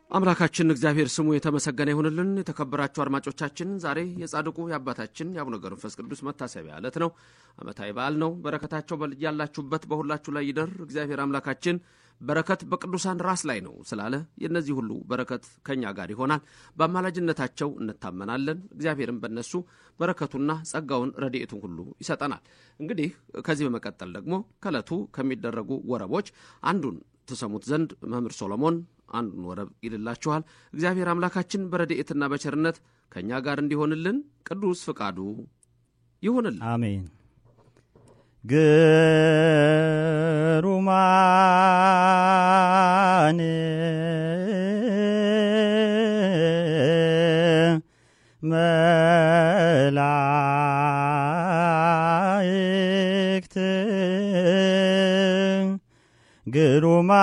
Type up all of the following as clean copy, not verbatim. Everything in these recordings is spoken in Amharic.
አምላካችን እግዚአብሔር ስሙ የተመሰገነ ይሁንልን። የተከበራችሁ አድማጮቻችን ዛሬ የጻድቁ የአባታችን የአቡነ ገብረ መንፈስ ቅዱስ መታሰቢያ ዕለት ነው። ዓመታዊ በዓል ነው። በረከታቸው ያላችሁበት በሁላችሁ ላይ ይደር። እግዚአብሔር አምላካችን በረከት በቅዱሳን ራስ ላይ ነው ስላለ የነዚህ ሁሉ በረከት ከኛ ጋር ይሆናል። በአማላጅነታቸው እንታመናለን። እግዚአብሔርም በእነሱ በረከቱና ጸጋውን ረድኤቱን ሁሉ ይሰጠናል። እንግዲህ ከዚህ በመቀጠል ደግሞ ከዕለቱ ከሚደረጉ ወረቦች አንዱን ተሰሙት ዘንድ መምህር ሶሎሞን አንዱን ወረብ ይልላችኋል። እግዚአብሔር አምላካችን በረድኤትና በቸርነት ከኛ ጋር እንዲሆንልን ቅዱስ ፍቃዱ ይሁንልን። አሜን። ግሩማን መላእክት ግሩማን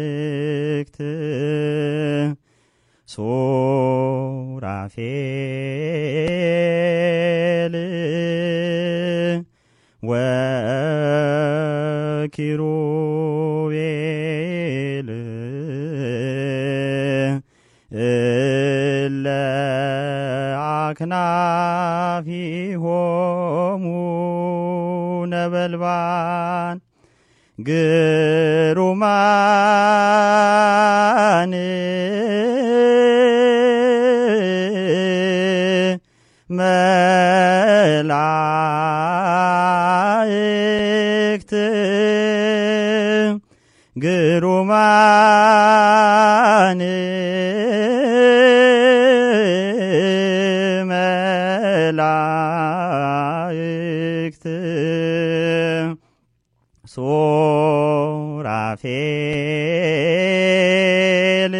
መላእክት ሱራፌል ወኪሩቤል አክናፊሆሙ ነበልባን ግሩማን መላእክት ግሩማን መላእክት ሱራፌል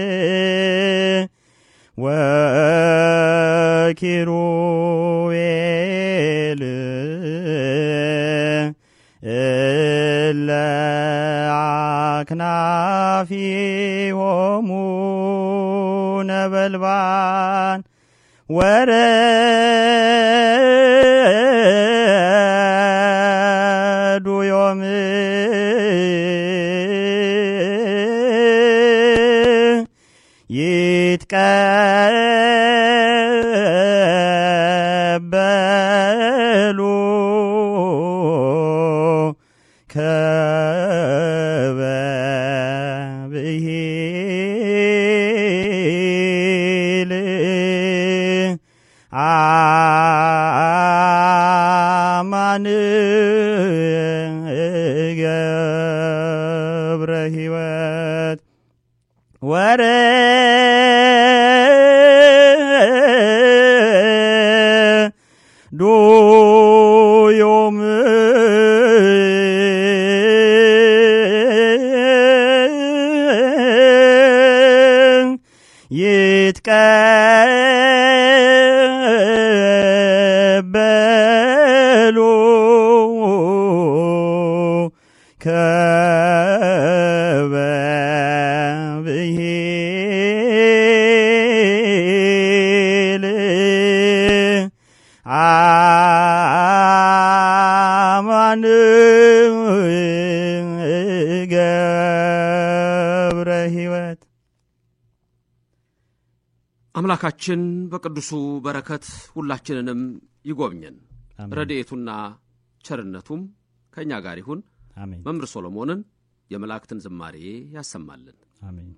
ወኪሩቤል አክናፊሆሙ ነበልባን ወረዱ ዮም ይትቀበሉ ከበብሂል አማን ገብረ ሕይወት ወረዱ ዮም ይትቀበሉ ከበብሂል አማን ገብረ ሕይወት። አምላካችን በቅዱሱ በረከት ሁላችንንም ይጎብኘን። ረድኤቱና ቸርነቱም ከኛ ጋር ይሁን። አሜን። መምህር ሶሎሞንን የመላእክትን ዝማሬ ያሰማልን። አሜን።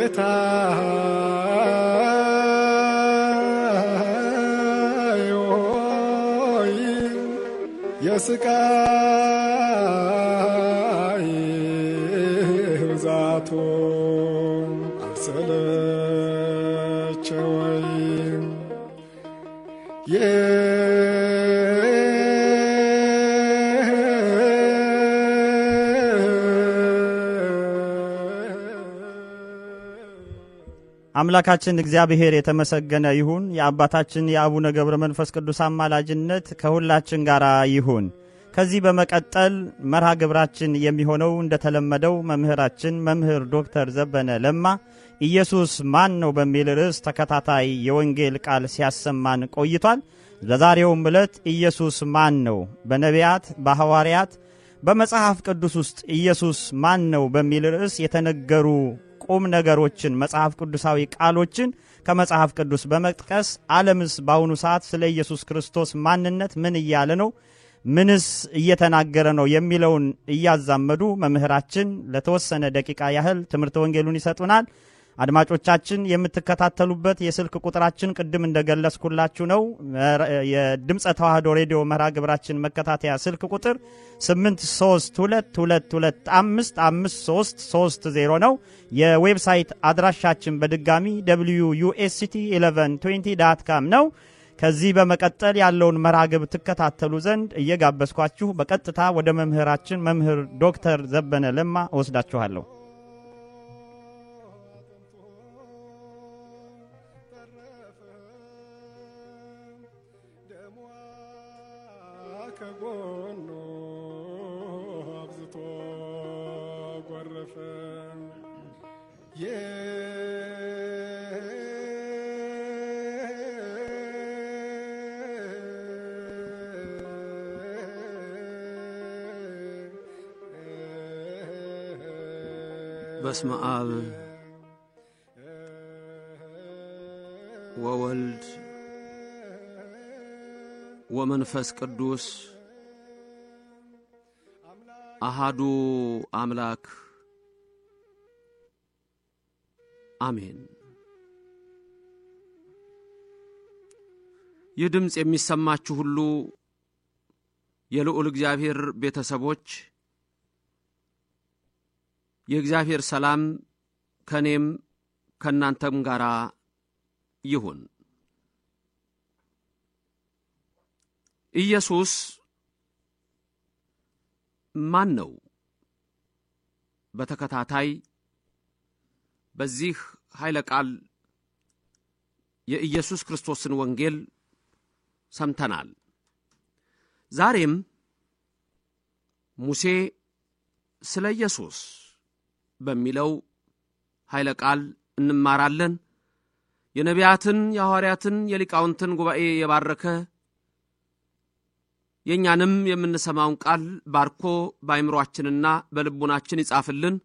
ጌታ ከስቃይ ብዛቱ አልሰለቸወይም አምላካችን እግዚአብሔር የተመሰገነ ይሁን። የአባታችን የአቡነ ገብረ መንፈስ ቅዱስ አማላጅነት ከሁላችን ጋር ይሁን። ከዚህ በመቀጠል መርሃ ግብራችን የሚሆነው እንደተለመደው መምህራችን መምህር ዶክተር ዘበነ ለማ ኢየሱስ ማን ነው በሚል ርዕስ ተከታታይ የወንጌል ቃል ሲያሰማን ቆይቷል። ለዛሬውም ዕለት ኢየሱስ ማን ነው፣ በነቢያት በሐዋርያት በመጽሐፍ ቅዱስ ውስጥ ኢየሱስ ማን ነው በሚል ርዕስ የተነገሩ ቁም ነገሮችን መጽሐፍ ቅዱሳዊ ቃሎችን ከመጽሐፍ ቅዱስ በመጥቀስ ዓለምስ በአሁኑ ሰዓት ስለ ኢየሱስ ክርስቶስ ማንነት ምን እያለ ነው፣ ምንስ እየተናገረ ነው የሚለውን እያዛመዱ መምህራችን ለተወሰነ ደቂቃ ያህል ትምህርተ ወንጌሉን ይሰጡናል። አድማጮቻችን የምትከታተሉበት የስልክ ቁጥራችን ቅድም እንደገለጽኩላችሁ ነው። የድምጸ ተዋህዶ ሬዲዮ መርሃ ግብራችን መከታተያ ስልክ ቁጥር 8322255330 ነው። የዌብሳይት አድራሻችን በድጋሚ wust1120.com ነው። ከዚህ በመቀጠል ያለውን መርሃ ግብር ትከታተሉ ዘንድ እየጋበዝኳችሁ በቀጥታ ወደ መምህራችን መምህር ዶክተር ዘበነ ለማ ወስዳችኋለሁ። በስመ አብ ወወልድ ወመንፈስ ቅዱስ አሃዱ አምላክ አሜን። ይህ ድምጽ የሚሰማችሁ ሁሉ የልዑል እግዚአብሔር ቤተሰቦች የእግዚአብሔር ሰላም ከኔም ከናንተም ጋር ይሁን። ኢየሱስ ማን ነው? በተከታታይ በዚህ ኃይለ ቃል የኢየሱስ ክርስቶስን ወንጌል ሰምተናል። ዛሬም ሙሴ ስለ ኢየሱስ በሚለው ኃይለ ቃል እንማራለን። የነቢያትን የሐዋርያትን የሊቃውንትን ጉባኤ የባረከ የኛንም የምንሰማውን ቃል ባርኮ በአእምሮአችንና በልቡናችን ይጻፍልን።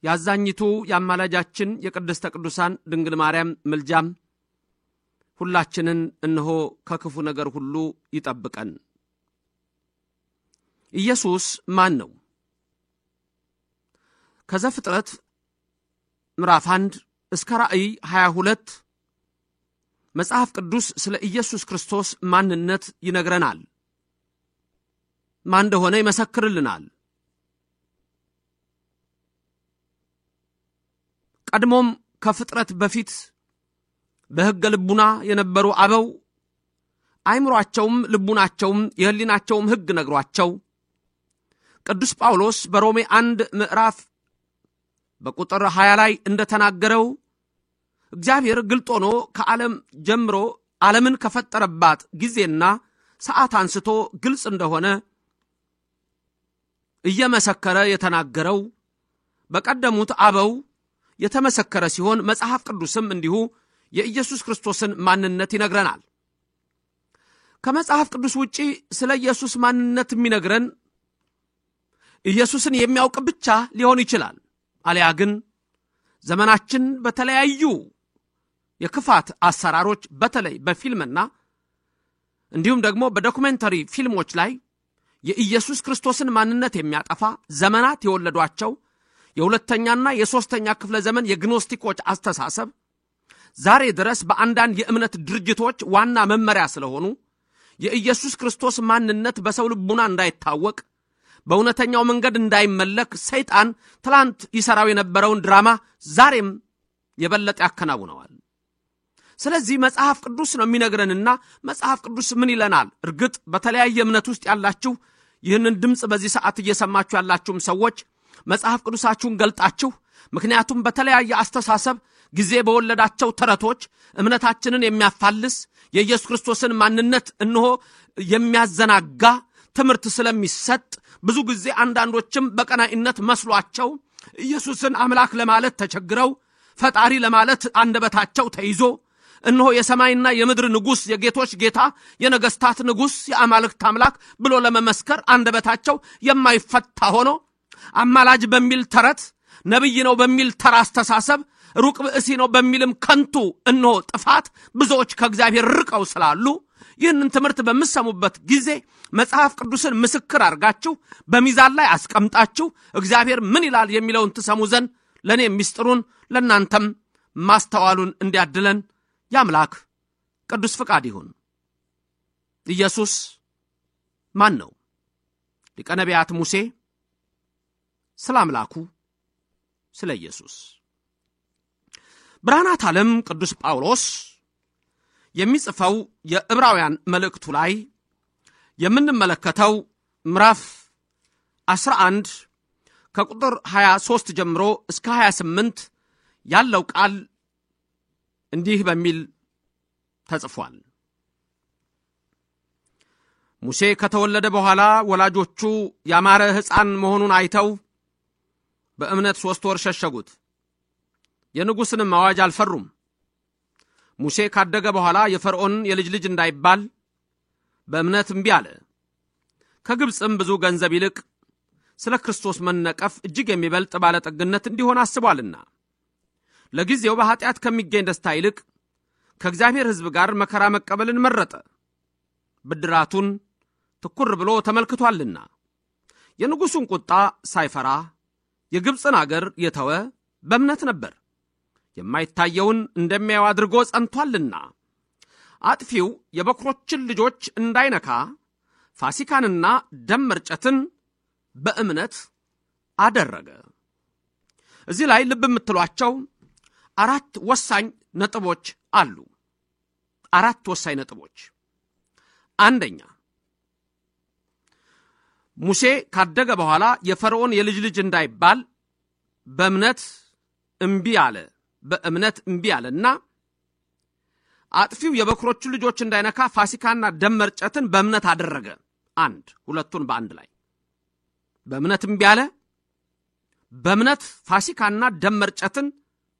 ያዛኝቱ ያማላጃችን የቅድስተ ቅዱሳን ድንግል ማርያም ምልጃም ሁላችንን እነሆ ከክፉ ነገር ሁሉ ይጠብቀን። ኢየሱስ ማን ነው? ከዘፍጥረት ምዕራፍ 1 እስከ ራእይ 22 መጽሐፍ ቅዱስ ስለ ኢየሱስ ክርስቶስ ማንነት ይነግረናል። ማን እንደሆነ ይመሰክርልናል። ቀድሞም ከፍጥረት በፊት በሕገ ልቡና የነበሩ አበው አይምሮአቸውም ልቡናቸውም የህሊናቸውም ሕግ ነግሯቸው ቅዱስ ጳውሎስ በሮሜ 1 ምዕራፍ በቁጥር 20 ላይ እንደተናገረው እግዚአብሔር ግልጥ ሆኖ ከዓለም ጀምሮ ዓለምን ከፈጠረባት ጊዜና ሰዓት አንስቶ ግልጽ እንደሆነ እየመሰከረ የተናገረው በቀደሙት አበው የተመሰከረ ሲሆን መጽሐፍ ቅዱስም እንዲሁ የኢየሱስ ክርስቶስን ማንነት ይነግረናል። ከመጽሐፍ ቅዱስ ውጪ ስለ ኢየሱስ ማንነት የሚነግረን ኢየሱስን የሚያውቅ ብቻ ሊሆን ይችላል። አለያ ግን ዘመናችን በተለያዩ የክፋት አሰራሮች በተለይ በፊልምና እንዲሁም ደግሞ በዶኩሜንተሪ ፊልሞች ላይ የኢየሱስ ክርስቶስን ማንነት የሚያጠፋ ዘመናት የወለዷቸው የሁለተኛና የሶስተኛ ክፍለ ዘመን የግኖስቲኮች አስተሳሰብ ዛሬ ድረስ በአንዳንድ የእምነት ድርጅቶች ዋና መመሪያ ስለሆኑ የኢየሱስ ክርስቶስ ማንነት በሰው ልቡና እንዳይታወቅ በእውነተኛው መንገድ እንዳይመለክ ሰይጣን ትላንት ይሰራው የነበረውን ድራማ ዛሬም የበለጠ ያከናውነዋል። ስለዚህ መጽሐፍ ቅዱስ ነው የሚነግረንና መጽሐፍ ቅዱስ ምን ይለናል? እርግጥ በተለያየ እምነት ውስጥ ያላችሁ ይህንን ድምጽ በዚህ ሰዓት እየሰማችሁ ያላችሁም ሰዎች መጽሐፍ ቅዱሳችሁን ገልጣችሁ፣ ምክንያቱም በተለያየ አስተሳሰብ ጊዜ በወለዳቸው ተረቶች እምነታችንን የሚያፋልስ የኢየሱስ ክርስቶስን ማንነት እንሆ የሚያዘናጋ ትምህርት ስለሚሰጥ ብዙ ጊዜ አንዳንዶችም በቀናኢነት መስሏቸው ኢየሱስን አምላክ ለማለት ተቸግረው ፈጣሪ ለማለት አንደበታቸው ተይዞ እንሆ የሰማይና የምድር ንጉስ የጌቶች ጌታ የነገስታት ንጉስ የአማልክት አምላክ ብሎ ለመመስከር አንደበታቸው የማይፈታ ሆኖ አማላጅ በሚል ተረት ነብይ ነው በሚል ተራ አስተሳሰብ ሩቅ ብእሲ ነው በሚልም ከንቱ እንሆ ጥፋት ብዙዎች ከእግዚአብሔር ርቀው ስላሉ ይህንን ትምህርት በመሰሙበት ጊዜ መጽሐፍ ቅዱስን ምስክር አርጋችሁ በሚዛን ላይ አስቀምጣችሁ እግዚአብሔር ምን ይላል የሚለውን ትሰሙ ዘንድ ለኔ ምስጢሩን ለናንተም ማስተዋሉን እንዲያድለን ያምላክ ቅዱስ ፍቃድ ይሁን። ኢየሱስ ማን ነው? ሊቀ ነቢያት ሙሴ ስለ አምላኩ ስለ ኢየሱስ፣ ብርሃናት ዓለም ቅዱስ ጳውሎስ የሚጽፈው የዕብራውያን መልእክቱ ላይ የምንመለከተው ምዕራፍ 11 ከቁጥር 23 ጀምሮ እስከ 28 ያለው ቃል እንዲህ በሚል ተጽፏል። ሙሴ ከተወለደ በኋላ ወላጆቹ ያማረ ሕፃን መሆኑን አይተው በእምነት 3 ወር ሸሸጉት። የንጉሥንም አዋጅ አልፈሩም። ሙሴ ካደገ በኋላ የፈርዖን የልጅ ልጅ እንዳይባል በእምነት እምቢ አለ። ከግብፅም ብዙ ገንዘብ ይልቅ ስለ ክርስቶስ መነቀፍ እጅግ የሚበልጥ ባለጠግነት እንዲሆን አስቧልና ለጊዜው በኃጢአት ከሚገኝ ደስታ ይልቅ ከእግዚአብሔር ሕዝብ ጋር መከራ መቀበልን መረጠ። ብድራቱን ትኩር ብሎ ተመልክቷልና የንጉሡን ቁጣ ሳይፈራ የግብፅን አገር የተወ በእምነት ነበር። የማይታየውን እንደሚያየው አድርጎ ጸንቷልና አጥፊው የበኩሮችን ልጆች እንዳይነካ ፋሲካንና ደም መርጨትን በእምነት አደረገ። እዚህ ላይ ልብ የምትሏቸው 4 ወሳኝ ነጥቦች አሉ። 4 ወሳኝ ነጥቦች። አንደኛ፣ ሙሴ ካደገ በኋላ የፈርዖን የልጅ ልጅ እንዳይባል በእምነት እምቢ አለ። በእምነት እምቢ አለና አጥፊው የበኩሮቹን ልጆች እንዳይነካ ፋሲካና ደም መርጨትን በእምነት አደረገ። አንድ ሁለቱን በአንድ ላይ በእምነት እምቢ አለ፣ በእምነት ፋሲካና ደም መርጨትን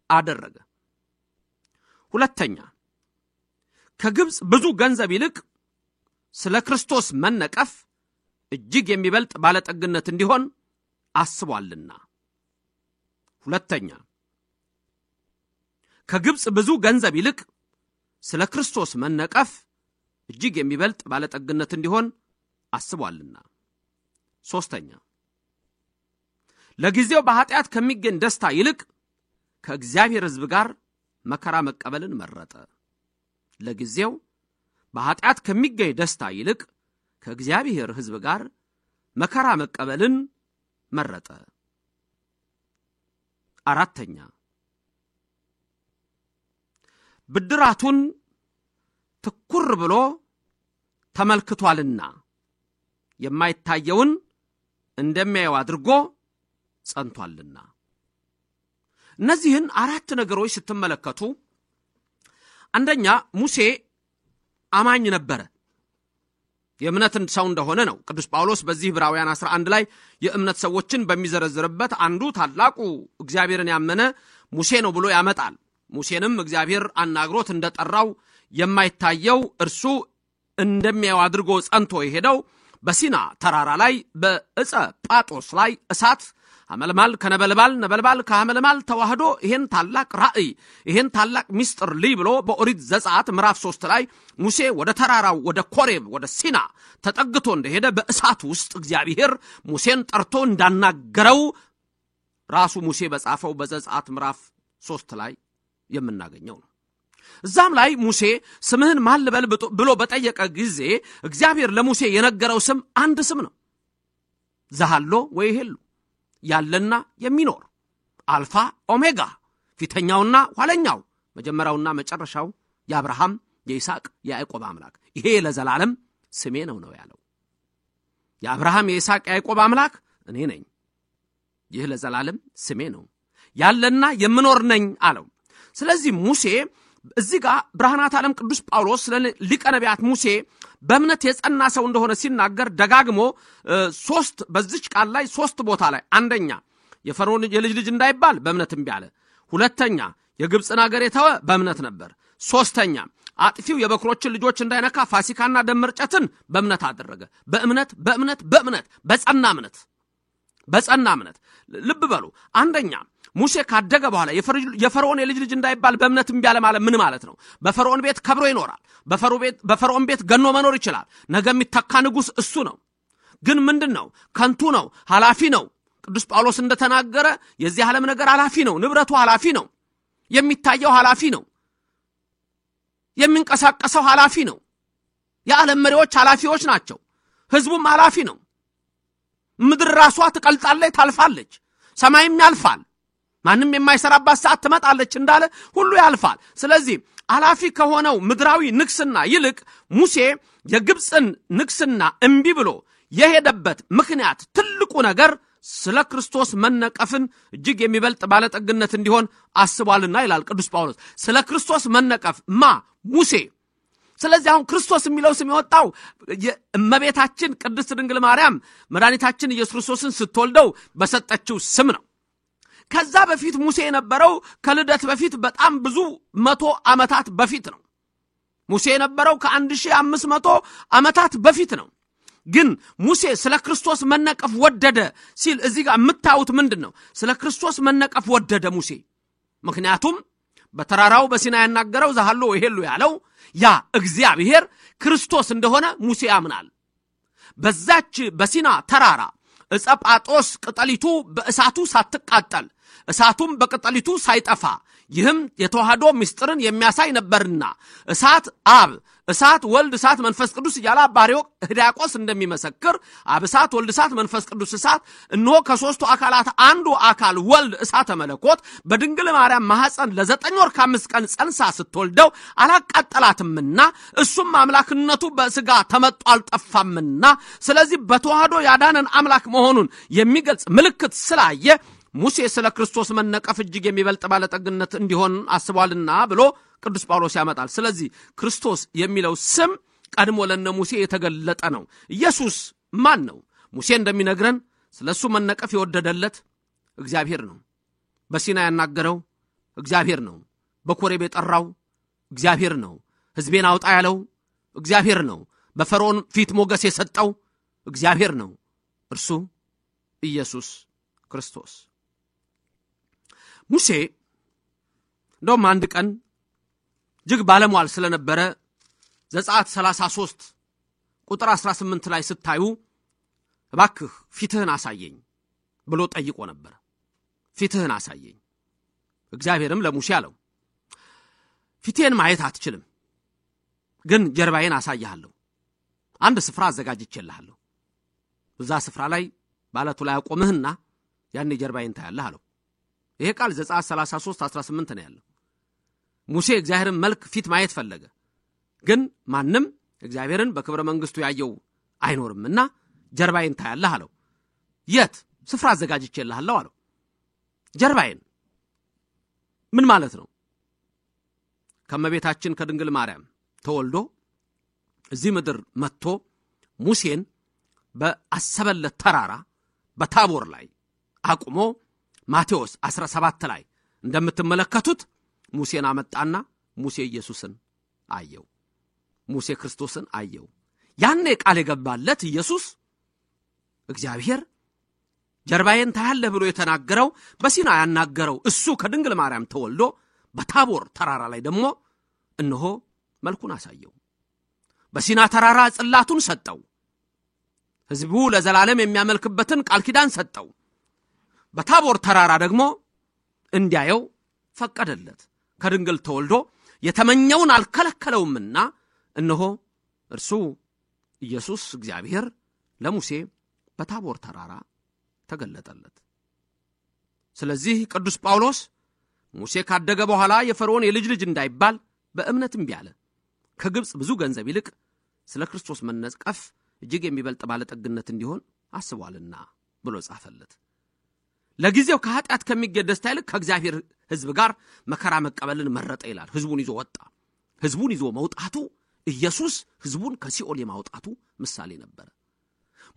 አደረገ። ሁለተኛ፣ ከግብፅ ብዙ ገንዘብ ይልቅ ስለ ክርስቶስ መነቀፍ እጅግ የሚበልጥ ባለጠግነት እንዲሆን አስቧልና። ሁለተኛ፣ ከግብፅ ብዙ ገንዘብ ይልቅ ስለ ክርስቶስ መነቀፍ እጅግ የሚበልጥ ባለጠግነት እንዲሆን አስቧልና። ሶስተኛ፣ ለጊዜው በኃጢአት ከሚገኝ ደስታ ይልቅ ከእግዚአብሔር ሕዝብ ጋር መከራ መቀበልን መረጠ። ለጊዜው በኃጢአት ከሚገኝ ደስታ ይልቅ ከእግዚአብሔር ሕዝብ ጋር መከራ መቀበልን መረጠ። አራተኛ፣ ብድራቱን ትኩር ብሎ ተመልክቷልና የማይታየውን እንደሚያየው አድርጎ ጸንቷልና። እነዚህን 4 ነገሮች ስትመለከቱ አንደኛ፣ ሙሴ አማኝ ነበረ። የእምነት ሰው እንደሆነ ነው ቅዱስ ጳውሎስ በዚህ ዕብራውያን 11 ላይ የእምነት ሰዎችን በሚዘረዝርበት አንዱ ታላቁ እግዚአብሔርን ያመነ ሙሴ ነው ብሎ ያመጣል። ሙሴንም እግዚአብሔር አናግሮት እንደጠራው የማይታየው እርሱ እንደሚያየው አድርጎ ጸንቶ የሄደው በሲና ተራራ ላይ በዕፀ ጳጦስ ላይ እሳት አመልማል ከነበልባል ነበልባል ከአመልማል ተዋህዶ ይሄን ታላቅ ራእይ ይሄን ታላቅ ሚስጥር ልይ ብሎ በኦሪት ዘጸአት ምዕራፍ 3 ላይ ሙሴ ወደ ተራራው ወደ ኮሬብ ወደ ሲና ተጠግቶ እንደሄደ በእሳት ውስጥ እግዚአብሔር ሙሴን ጠርቶ እንዳናገረው ራሱ ሙሴ በጻፈው በዘጸአት ምዕራፍ 3 ላይ የምናገኘው ነው። እዛም ላይ ሙሴ ስምህን ማን ልበል ብሎ በጠየቀ ጊዜ እግዚአብሔር ለሙሴ የነገረው ስም አንድ ስም ነው። ዘሃሎ ወይሄሉ፣ ያለና የሚኖር፣ አልፋ ኦሜጋ፣ ፊተኛውና ኋለኛው፣ መጀመሪያውና መጨረሻው፣ የአብርሃም የይስሐቅ የያዕቆብ አምላክ፣ ይሄ ለዘላለም ስሜ ነው ያለው። የአብርሃም የይስሐቅ የያዕቆብ አምላክ እኔ ነኝ፣ ይህ ለዘላለም ስሜ ነው፣ ያለና የምኖር ነኝ አለው። ስለዚህ ሙሴ እዚህ ጋር ብርሃናት ዓለም ቅዱስ ጳውሎስ ለሊቀ ነቢያት ሙሴ በእምነት የጸና ሰው እንደሆነ ሲናገር ደጋግሞ በዚች ቃል ላይ 3 ቦታ ላይ፣ አንደኛ የፈርዖን የልጅ ልጅ እንዳይባል በእምነት እምቢ አለ፣ ሁለተኛ የግብፅን አገር የተወ በእምነት ነበር፣ ሶስተኛ አጥፊው የበኩሮችን ልጆች እንዳይነካ ፋሲካና ደም መርጨትን በእምነት አደረገ። በእምነት በጸና እምነት። ልብ በሉ፣ አንደኛ ሙሴ ካደገ በኋላ የፈርዖን የልጅ ልጅ እንዳይባል በእምነት እምቢ አለ ማለት ምን ማለት ነው? በፈርዖን ቤት ከብሮ ይኖራል። በፈርዖን ቤት ገኖ መኖር ይችላል። ነገ የሚተካ ንጉሥ እሱ ነው። ግን ምንድነው? ከንቱ ነው፣ ኃላፊ ነው። ቅዱስ ጳውሎስ እንደተናገረ የዚህ ዓለም ነገር ኃላፊ ነው፣ ንብረቱ ኃላፊ ነው፣ የሚታየው ኃላፊ ነው፣ የሚንቀሳቀሰው ኃላፊ ነው። የዓለም መሪዎች ኃላፊዎች ናቸው። ህዝቡም ኃላፊ ነው። ምድር ራሷ ትቀልጣለች፣ ታልፋለች፣ ሰማይም ያልፋል፣ ማንም የማይሰራባት ሰዓት ትመጣለች እንዳለ ሁሉ ያልፋል። ስለዚህ ኃላፊ ከሆነው ምድራዊ ንግስና ይልቅ ሙሴ የግብፅን ንግስና እምቢ ብሎ የሄደበት ምክንያት ትልቁ ነገር ስለ ክርስቶስ መነቀፍን እጅግ የሚበልጥ ባለጠግነት እንዲሆን አስቧልና ይላል ቅዱስ ጳውሎስ። ስለ ክርስቶስ መነቀፍ ሙሴ። ስለዚህ አሁን ክርስቶስ የሚለው ስም የወጣው የእመቤታችን ቅድስት ድንግል ማርያም መድኃኒታችን ኢየሱስ ክርስቶስን ስትወልደው በሰጠችው ስም ነው። ከዛ በፊት ሙሴ የነበረው ከልደት በፊት በጣም ብዙ 100 ዓመታት በፊት ነው። ሙሴ የነበረው ከ1500 ዓመታት በፊት ነው። ግን ሙሴ ስለ ክርስቶስ መነቀፍ ወደደ ሲል እዚህ ጋር የምታዩት ምንድነው? ስለ ክርስቶስ መነቀፍ ወደደ ሙሴ። ምክንያቱም በተራራው በሲና ያናገረው ዘሃሎ ወይሄሉ ያለው ያ እግዚአብሔር ክርስቶስ እንደሆነ ሙሴ ያምናል። በዛች በሲና ተራራ ዕፀጳጦስ ቅጠሊቱ በእሳቱ ሳትቃጠል እሳቱም በቅጠሊቱ ሳይጠፋ ይህም የተዋህዶ ምስጢርን የሚያሳይ ነበርና እሳት አብ፣ እሳት ወልድ፣ እሳት መንፈስ ቅዱስ እያለ ባሪዮ ሕዳቆስ እንደሚመሰክር አብ እሳት፣ ወልድ እሳት፣ መንፈስ ቅዱስ እሳት፣ እነሆ ከሦስቱ አካላት አንዱ አካል ወልድ እሳተ መለኮት በድንግል ማርያም ማኅፀን ለ9 ወር ከ5 ቀን ጸንሳ ስትወልደው አላቃጠላትምና እሱም አምላክነቱ በሥጋ ተመጥቶ አልጠፋምና ስለዚህ በተዋህዶ ያዳነን አምላክ መሆኑን የሚገልጽ ምልክት ስላየ ሙሴ ስለ ክርስቶስ መነቀፍ እጅግ የሚበልጥ ባለጠግነት እንዲሆን አስቧልና ብሎ ቅዱስ ጳውሎስ ያመጣል። ስለዚህ ክርስቶስ የሚለው ስም ቀድሞ ለነ ሙሴ የተገለጠ ነው። ኢየሱስ ማን ነው? ሙሴ እንደሚነግረን ስለሱ መነቀፍ የወደደለት እግዚአብሔር ነው። በሲና ያናገረው እግዚአብሔር ነው። በኮሬብ የጠራው እግዚአብሔር ነው። ሕዝቤን አውጣ ያለው እግዚአብሔር ነው። በፈርዖን ፊት ሞገስ የሰጠው እግዚአብሔር ነው። እርሱ ኢየሱስ ክርስቶስ። ሙሴ እንደውም አንድ ቀን እጅግ ባለሟል ስለነበረ ዘጸአት 33 ቁጥር 18 ላይ ስታዩ እባክህ ፊትህን አሳየኝ ብሎ ጠይቆ ነበር። ፊትህን አሳየኝ። እግዚአብሔርም ለሙሴ አለው ፊቴን ማየት አትችልም፣ ግን ጀርባዬን አሳያለሁ። አንድ ስፍራ አዘጋጅቼልሃለሁ። በዛ ስፍራ ላይ ባለቱ ላይ አቆምህና ያኔ ጀርባዬን ታያለህ አለው። ይሄ ቃል ዘጸአት 33 18 ነው ያለው። ሙሴ እግዚአብሔርን መልክ ፊት ማየት ፈለገ፣ ግን ማንም እግዚአብሔርን በክብረ መንግስቱ ያየው አይኖርምና ጀርባዬን ታያለህ አለው። የት? ስፍራ አዘጋጅቼልሃለሁ አለው። ጀርባዬን ምን ማለት ነው? ከመቤታችን ከድንግል ማርያም ተወልዶ እዚህ ምድር መጥቶ ሙሴን በአሰበለት ተራራ በታቦር ላይ አቁሞ ማቴዎስ 17 ላይ እንደምትመለከቱት ሙሴን አመጣና ሙሴ ኢየሱስን አየው። ሙሴ ክርስቶስን አየው። ያኔ ቃል የገባለት ኢየሱስ እግዚአብሔር ጀርባዬን ታያለህ ብሎ የተናገረው በሲና ያናገረው እሱ ከድንግል ማርያም ተወልዶ በታቦር ተራራ ላይ ደግሞ እነሆ መልኩን አሳየው። በሲና ተራራ ጽላቱን ሰጠው። ሕዝቡ ለዘላለም የሚያመልክበትን ቃል ኪዳን ሰጠው። በታቦር ተራራ ደግሞ እንዲያየው ፈቀደለት። ከድንግል ተወልዶ የተመኘውን አልከለከለውምና እነሆ እርሱ ኢየሱስ እግዚአብሔር ለሙሴ በታቦር ተራራ ተገለጠለት። ስለዚህ ቅዱስ ጳውሎስ ሙሴ ካደገ በኋላ የፈርዖን የልጅ ልጅ እንዳይባል በእምነት እምቢ አለ፣ ከግብጽ ብዙ ገንዘብ ይልቅ ስለ ክርስቶስ መነቀፍ እጅግ የሚበልጥ ባለጠግነት እንዲሆን አስቧልና ብሎ ጻፈለት። ለጊዜው ከኃጢአት ከሚገኝ ደስታ ይልቅ ከእግዚአብሔር ሕዝብ ጋር መከራ መቀበልን መረጠ ይላል። ሕዝቡን ይዞ ወጣ። ሕዝቡን ይዞ መውጣቱ ኢየሱስ ሕዝቡን ከሲኦል የማውጣቱ ምሳሌ ነበር።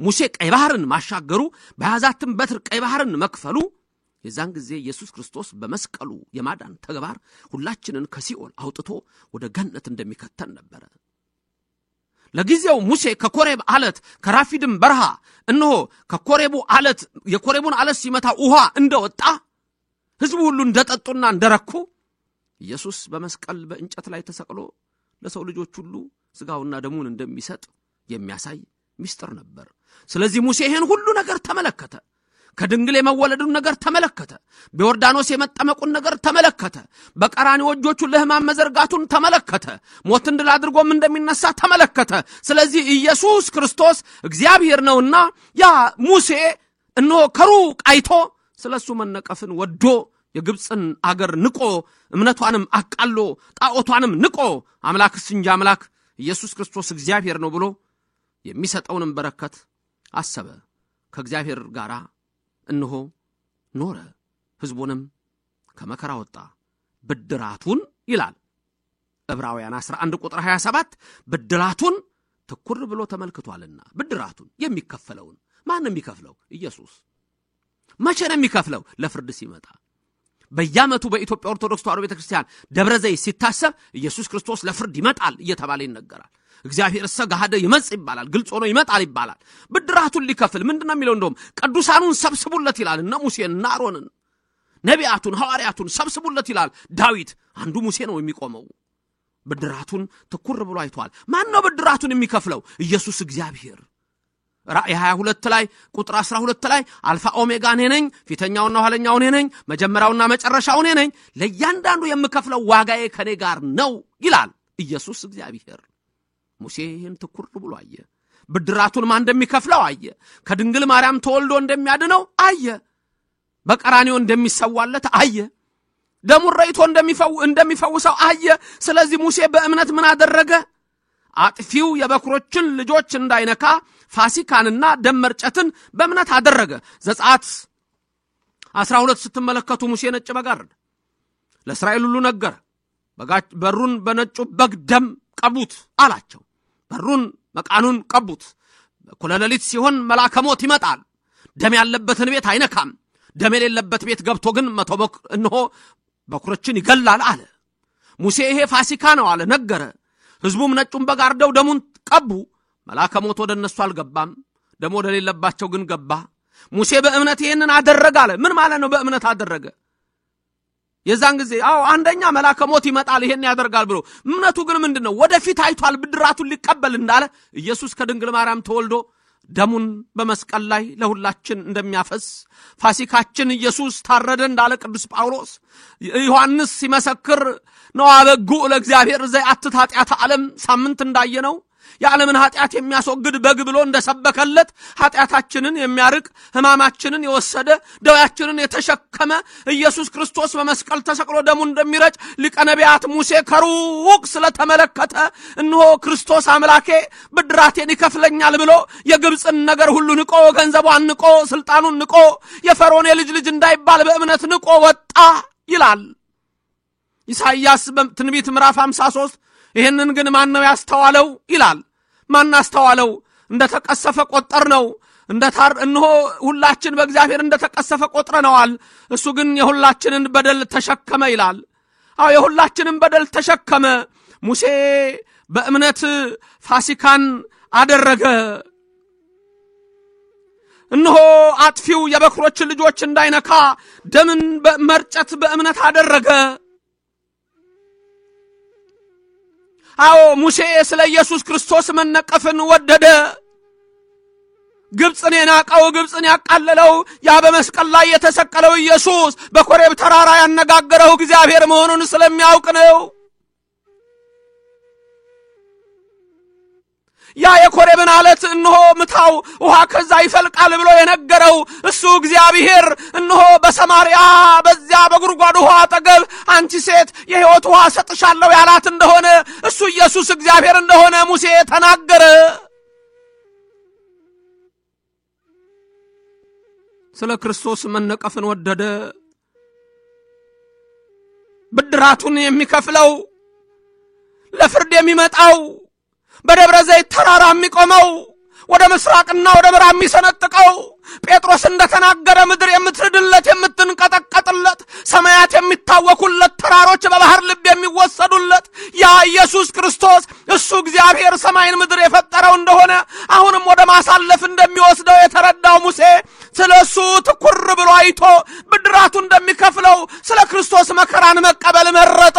ሙሴ ቀይ ባህርን ማሻገሩ፣ በያዛትም በትር ቀይ ባህርን መክፈሉ የዛን ጊዜ ኢየሱስ ክርስቶስ በመስቀሉ የማዳን ተግባር ሁላችንን ከሲኦል አውጥቶ ወደ ገነት እንደሚከተን ነበር። ለጊዜው ሙሴ ከኮሬብ አለት ከራፊድም በረሃ እነሆ ከኮሬቡ አለት የኮሬቡን አለት ሲመታ ውሃ እንደወጣ ሕዝቡ ሁሉ እንደጠጡና እንደረኩ ኢየሱስ በመስቀል በእንጨት ላይ ተሰቅሎ ለሰው ልጆች ሁሉ ስጋውና ደሙን እንደሚሰጥ የሚያሳይ ምስጢር ነበር። ስለዚህ ሙሴ ይሄን ሁሉ ነገር ተመለከተ። ከድንግል የመወለዱን ነገር ተመለከተ። በዮርዳኖስ የመጠመቁን ነገር ተመለከተ። በቀራንዮ እጆቹን ለሕማም መዘርጋቱን ተመለከተ። ሞትን ድል አድርጎም እንደሚነሳ ተመለከተ። ስለዚህ ኢየሱስ ክርስቶስ እግዚአብሔር ነውና ያ ሙሴ እነሆ ከሩቅ አይቶ ስለሱ መነቀፍን ወዶ የግብጽን አገር ንቆ እምነቷንም አቃሎ ጣዖቷንም ንቆ አምላክስ እንጂ አምላክ ኢየሱስ ክርስቶስ እግዚአብሔር ነው ብሎ የሚሰጠውንም በረከት አሰበ። ከእግዚአብሔር ጋር እነሆ ኖረ። ሕዝቡንም ከመከራ ወጣ። ብድራቱን ይላል ዕብራውያን 11 ቁጥር 27 ብድራቱን ትኩር ብሎ ተመልክቷልና። ብድራቱን የሚከፈለውን ማን የሚከፍለው? ኢየሱስ። መቼ ነው የሚከፍለው? ለፍርድ ሲመጣ። በየዓመቱ በኢትዮጵያ ኦርቶዶክስ ተዋሕዶ ቤተክርስቲያን ደብረ ዘይት ሲታሰብ ኢየሱስ ክርስቶስ ለፍርድ ይመጣል እየተባለ ይነገራል። እግዚአብሔር ሰጋደ ይመጽ ይባላል፣ ግልጽ ሆኖ ይመጣል ይባላል። ብድራቱን ሊከፍል ምንድነው የሚለው? እንደውም ቅዱሳኑን ሰብስቡለት ይላል። እነ ሙሴን እና አሮንን ነቢያቱን ሐዋርያቱን ሰብስቡለት ይላል ዳዊት። አንዱ ሙሴ ነው የሚቆመው። ብድራቱን ትኩር ብሎ አይቷል። ማን ነው ብድራቱን የሚከፍለው? ኢየሱስ እግዚአብሔር። ራእይ 22 ላይ ቁጥር 12 ላይ አልፋ ኦሜጋ እኔ ነኝ፣ ፊተኛውና ኋለኛው እኔ ነኝ፣ መጀመሪያውና መጨረሻው እኔ ነኝ፣ ለእያንዳንዱ የምከፍለው ዋጋዬ ከኔ ጋር ነው ይላል ኢየሱስ እግዚአብሔር። ሙሴ ይህን ትኩር ብሎ አየ። ብድራቱን ማን እንደሚከፍለው አየ። ከድንግል ማርያም ተወልዶ እንደሚያድነው አየ። በቀራንዮ እንደሚሰዋለት አየ። ደሙን ረይቶ እንደሚፈውሰው አየ። ስለዚህ ሙሴ በእምነት ምን አደረገ? አጥፊው የበኩሮችን ልጆች እንዳይነካ ፋሲካንና ደም መርጨትን በእምነት አደረገ። ዘጸአት 12 ስትመለከቱ ሙሴ ነጭ በግ አረደ፣ ለእስራኤል ሁሉ ነገረ። በሩን በነጩ በግ ደም ቀቡት አላቸው። በሩን መቃኑን ቀቡት። እኩለ ሌሊት ሲሆን መልአከ ሞት ይመጣል፣ ደም ያለበትን ቤት አይነካም፣ ደም የሌለበት ቤት ገብቶ ግን እነሆ በኩሮችን ይገላል አለ ሙሴ። ይሄ ፋሲካ ነው አለ፣ ነገረ። ሕዝቡም ነጩን በግ አርደው ደሙን ቀቡ። መልአከ ሞት ወደ እነሱ አልገባም፣ ደም ወደ ሌለባቸው ግን ገባ። ሙሴ በእምነት ይሄንን አደረገ አለ። ምን ማለት ነው በእምነት አደረገ? የዛን ጊዜ አንደኛ መልአከ ሞት ይመጣል ይሄን ያደርጋል ብሎ እምነቱ ግን ምንድነው? ወደፊት አይቷል ብድራቱን ሊቀበል እንዳለ ኢየሱስ ከድንግል ማርያም ተወልዶ ደሙን በመስቀል ላይ ለሁላችን እንደሚያፈስ ፋሲካችን ኢየሱስ ታረደ እንዳለ ቅዱስ ጳውሎስ። ዮሐንስ ሲመሰክር ነው አበጉ ለእግዚአብሔር ዘያትት ኃጢአተ ዓለም ሳምንት እንዳየነው የዓለምን ኃጢአት የሚያስወግድ በግ ብሎ እንደሰበከለት ኃጢአታችንን የሚያርቅ ሕማማችንን የወሰደ ደዌያችንን የተሸከመ ኢየሱስ ክርስቶስ በመስቀል ተሰቅሎ ደሙን እንደሚረጭ ሊቀ ነቢያት ሙሴ ከሩቅ ስለተመለከተ እነሆ ክርስቶስ አምላኬ ብድራቴን ይከፍለኛል ብሎ የግብጽን ነገር ሁሉ ንቆ፣ ገንዘቧን ንቆ፣ ስልጣኑን ንቆ፣ የፈርዖን የልጅ ልጅ እንዳይባል በእምነት ንቆ ወጣ ይላል ኢሳይያስ በትንቢት ምዕራፍ 53። ይሄንን ግን ማን ነው ያስተዋለው ይላል። ማን አስተዋለው? እንደተቀሰፈ ቆጠር ነው። እነሆ ሁላችን በእግዚአብሔር እንደተቀሰፈ ቆጥረነዋል፣ እሱ ግን የሁላችንን በደል ተሸከመ ይላል። የሁላችንን በደል ተሸከመ። ሙሴ በእምነት ፋሲካን አደረገ። እነሆ አጥፊው የበኩሮችን ልጆች እንዳይነካ ደምን መርጨት በእምነት አደረገ። ሙሴ ስለ ኢየሱስ ክርስቶስ መነቀፍን ወደደ። ግብጽን የናቀው ግብጽን ያቃለለው ያ በመስቀል ላይ የተሰቀለው ኢየሱስ በኮሬብ ተራራ ያነጋገረው እግዚአብሔር መሆኑን ስለሚያውቅ ነው። ያ የኮሬብን አለት እነሆ ምታው ውሃ ከዛ ይፈልቃል ብሎ የነገረው እሱ እግዚአብሔር እነሆ በሰማርያ በዚያ በጉድጓድ ውሃ አጠገብ አንቺ ሴት የሕይወት ውሃ ሰጥሻለሁ ያላት እንደሆነ እሱ ኢየሱስ እግዚአብሔር እንደሆነ ሙሴ ተናገረ። ስለ ክርስቶስ መነቀፍን ወደደ። ብድራቱን የሚከፍለው ለፍርድ የሚመጣው በደብረ ዘይት ተራራ የሚቆመው ወደ ምስራቅና ወደ ምዕራብ የሚሰነጥቀው ጴጥሮስ እንደተናገረ ምድር የምትርድለት የምትንቀጠቀጥለት ሰማያት የሚታወኩለት ተራሮች በባህር ልብ የሚወሰዱለት ያ ኢየሱስ ክርስቶስ እሱ እግዚአብሔር ሰማይን ምድር የፈጠረው እንደሆነ አሁንም ወደ ማሳለፍ እንደሚወስደው የተረዳው ሙሴ ስለሱ ትኩር ብሎ አይቶ ብድራቱ እንደሚከፍለው ስለ ክርስቶስ መከራን መቀበል መረጠ።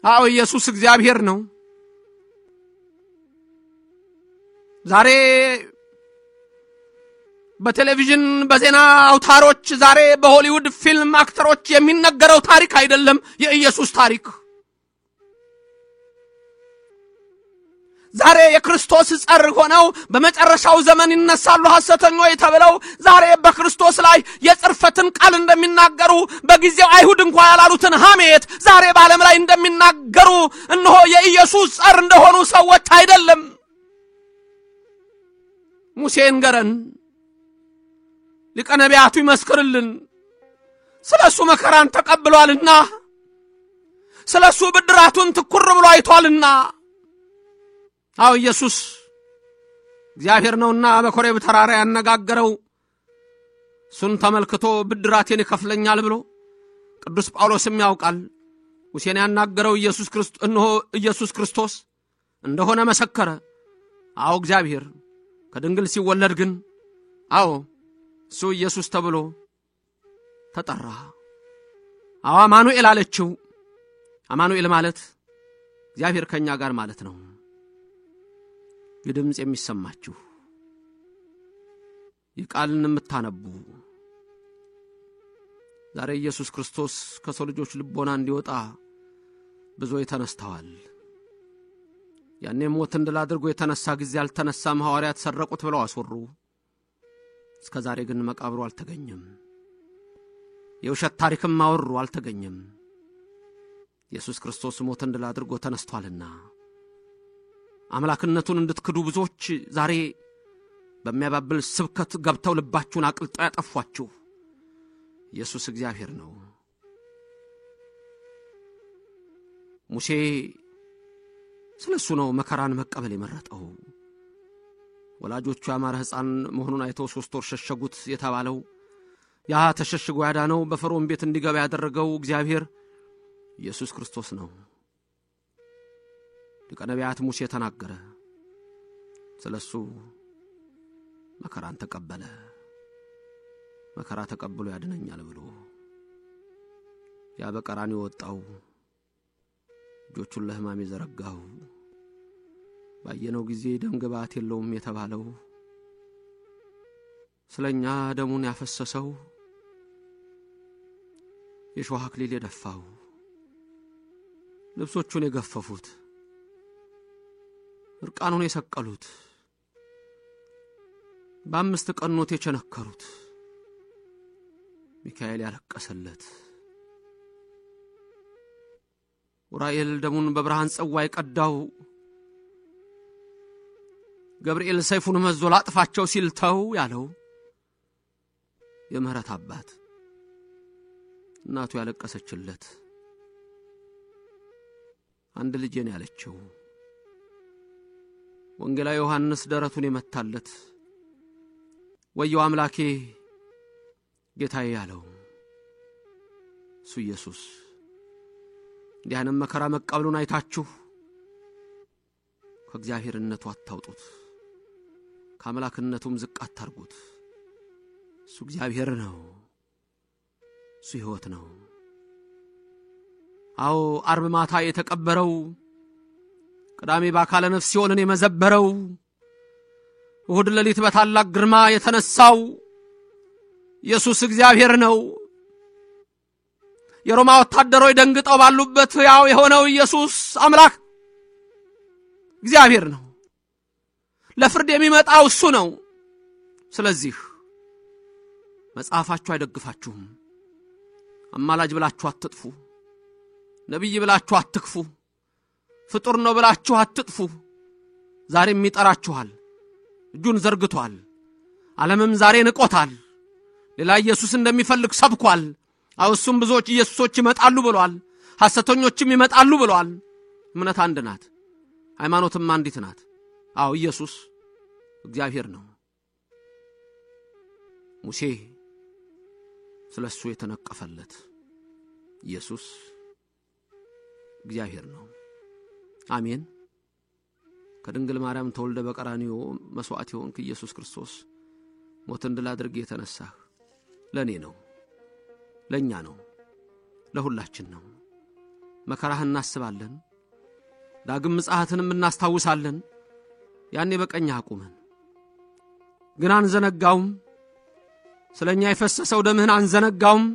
አዎ ኢየሱስ እግዚአብሔር ነው። ዛሬ በቴሌቪዥን በዜና አውታሮች ዛሬ በሆሊውድ ፊልም አክተሮች የሚነገረው ታሪክ አይደለም የኢየሱስ ታሪክ። ዛሬ የክርስቶስ ጸር ሆነው በመጨረሻው ዘመን ይነሳሉ ሐሰተኞች ተብለው ዛሬ በክርስቶስ ላይ የጽርፈትን ቃል እንደሚናገሩ በጊዜው አይሁድ እንኳን ያላሉትን ሐሜት ዛሬ በዓለም ላይ እንደሚናገሩ እነሆ የኢየሱስ ጸር እንደሆኑ ሰዎች አይደለም። ሙሴን ገረን ሊቀ ነቢያቱ ይመስክርልን ስለሱ መከራን ተቀብሏልና ስለሱ ብድራቱን ትኩር ብሎ አይቷልና። አዎ ኢየሱስ እግዚአብሔር ነውና በኮሬብ ተራራ ያነጋገረው እሱን ተመልክቶ ብድራቴን ይከፍለኛል ብሎ ቅዱስ ጳውሎስም ያውቃል። ሙሴን ያናገረው ኢየሱስ ክርስቶስ እንደሆነ መሰከረ። አዎ እግዚአብሔር ከድንግል ሲወለድ ግን አዎ እሱ ኢየሱስ ተብሎ ተጠራ። አዎ አማኑኤል አለችው። አማኑኤል ማለት እግዚአብሔር ከኛ ጋር ማለት ነው። የድምጽ የሚሰማችሁ የቃልን የምታነቡ ዛሬ ኢየሱስ ክርስቶስ ከሰው ልጆች ልቦና እንዲወጣ ብዙዎች ተነስተዋል። ያኔ ሞት እንድል አድርጎ የተነሳ ጊዜ አልተነሳም ሐዋርያት ሰረቁት ብለው አስወሩ። እስከዛሬ ግን መቃብሩ አልተገኘም። የውሸት ታሪክም አወሩ አልተገኘም። ኢየሱስ ክርስቶስ ሞት እንድል አድርጎ ተነስቷልና አምላክነቱን እንድትክዱ ብዙዎች ዛሬ በሚያባብል ስብከት ገብተው ልባችሁን አቅልጠው ያጠፏችሁ ኢየሱስ እግዚአብሔር ነው። ሙሴ ስለሱ ነው መከራን መቀበል የመረጠው። ወላጆቹ ያማረ ሕፃን መሆኑን አይተው 3 ወር ሸሸጉት የተባለው ያ ተሸሽጎ ያዳነው በፈርዖን ቤት እንዲገባ ያደረገው እግዚአብሔር ኢየሱስ ክርስቶስ ነው። ሊቀ ነቢያት ሙሴ ተናገረ። ስለሱ መከራን ተቀበለ። መከራ ተቀብሎ ያድነኛል ብሎ ያ በቀራንዮ ወጣው እጆቹን ለሕማም የዘረጋው ባየነው ጊዜ ደም ግባት የለውም የተባለው ስለኛ ደሙን ያፈሰሰው የሾህ አክሊል የደፋው ልብሶቹን የገፈፉት እርቃኑን የሰቀሉት በ5 ቀኖት የቸነከሩት ሚካኤል ያለቀሰለት ኡራኤል ደሙን በብርሃን ጽዋ የቀዳው ገብርኤል ሰይፉን መዞ ላጥፋቸው ሲልተው ያለው የምህረት አባት እናቱ ያለቀሰችለት አንድ ልጄን ያለችው ወንጌላዊ ዮሐንስ ደረቱን የመታለት ወዮ አምላኬ ጌታዬ ያለው እሱ ኢየሱስ እንዲያንም መከራ መቀበሉን አይታችሁ ከእግዚአብሔርነቱ አታውጡት፣ ከአምላክነቱም ዝቅ አታርጉት። እሱ እግዚአብሔር ነው። እሱ ሕይወት ነው። አዎ ዓርብ ማታ የተቀበረው ቅዳሜ በአካለ ነፍስ ሲኦልን የመዘበረው እሁድ ሌሊት በታላቅ ግርማ የተነሳው ኢየሱስ እግዚአብሔር ነው። የሮማ ወታደሮች ደንግጠው ባሉበት ያው የሆነው ኢየሱስ አምላክ እግዚአብሔር ነው። ለፍርድ የሚመጣው እሱ ነው። ስለዚህ መጽሐፋችሁ አይደግፋችሁም። አማላጅ ብላችሁ አትጥፉ። ነብይ ብላችሁ አትክፉ። ፍጡር ነው ብላችሁ አትጥፉ። ዛሬም ይጠራችኋል። እጁን ዘርግቷል። ዓለምም ዛሬ ንቆታል። ሌላ ኢየሱስ እንደሚፈልግ ሰብኳል። አውሱም ብዙዎች ኢየሱሶች ይመጣሉ ብሏል። ሐሰተኞችም ይመጣሉ ብሏል። እምነት አንድ ናት። ሃይማኖትም አንዲት ናት። ኢየሱስ እግዚአብሔር ነው። ሙሴ ስለሱ የተነቀፈለት ኢየሱስ እግዚአብሔር ነው። አሜን። ከድንግል ማርያም ተወልደ በቀራንዮ መስዋዕት የሆንክ ኢየሱስ ክርስቶስ ሞትን ድል አድርገህ የተነሳህ ለኔ ነው፣ ለኛ ነው፣ ለሁላችን ነው። መከራህን እናስባለን፣ ዳግም ምጽአትንም እናስታውሳለን። ያኔ በቀኝ አቁመን ግን አንዘነጋውም። ስለኛ የፈሰሰው ደምህን አንዘነጋውም።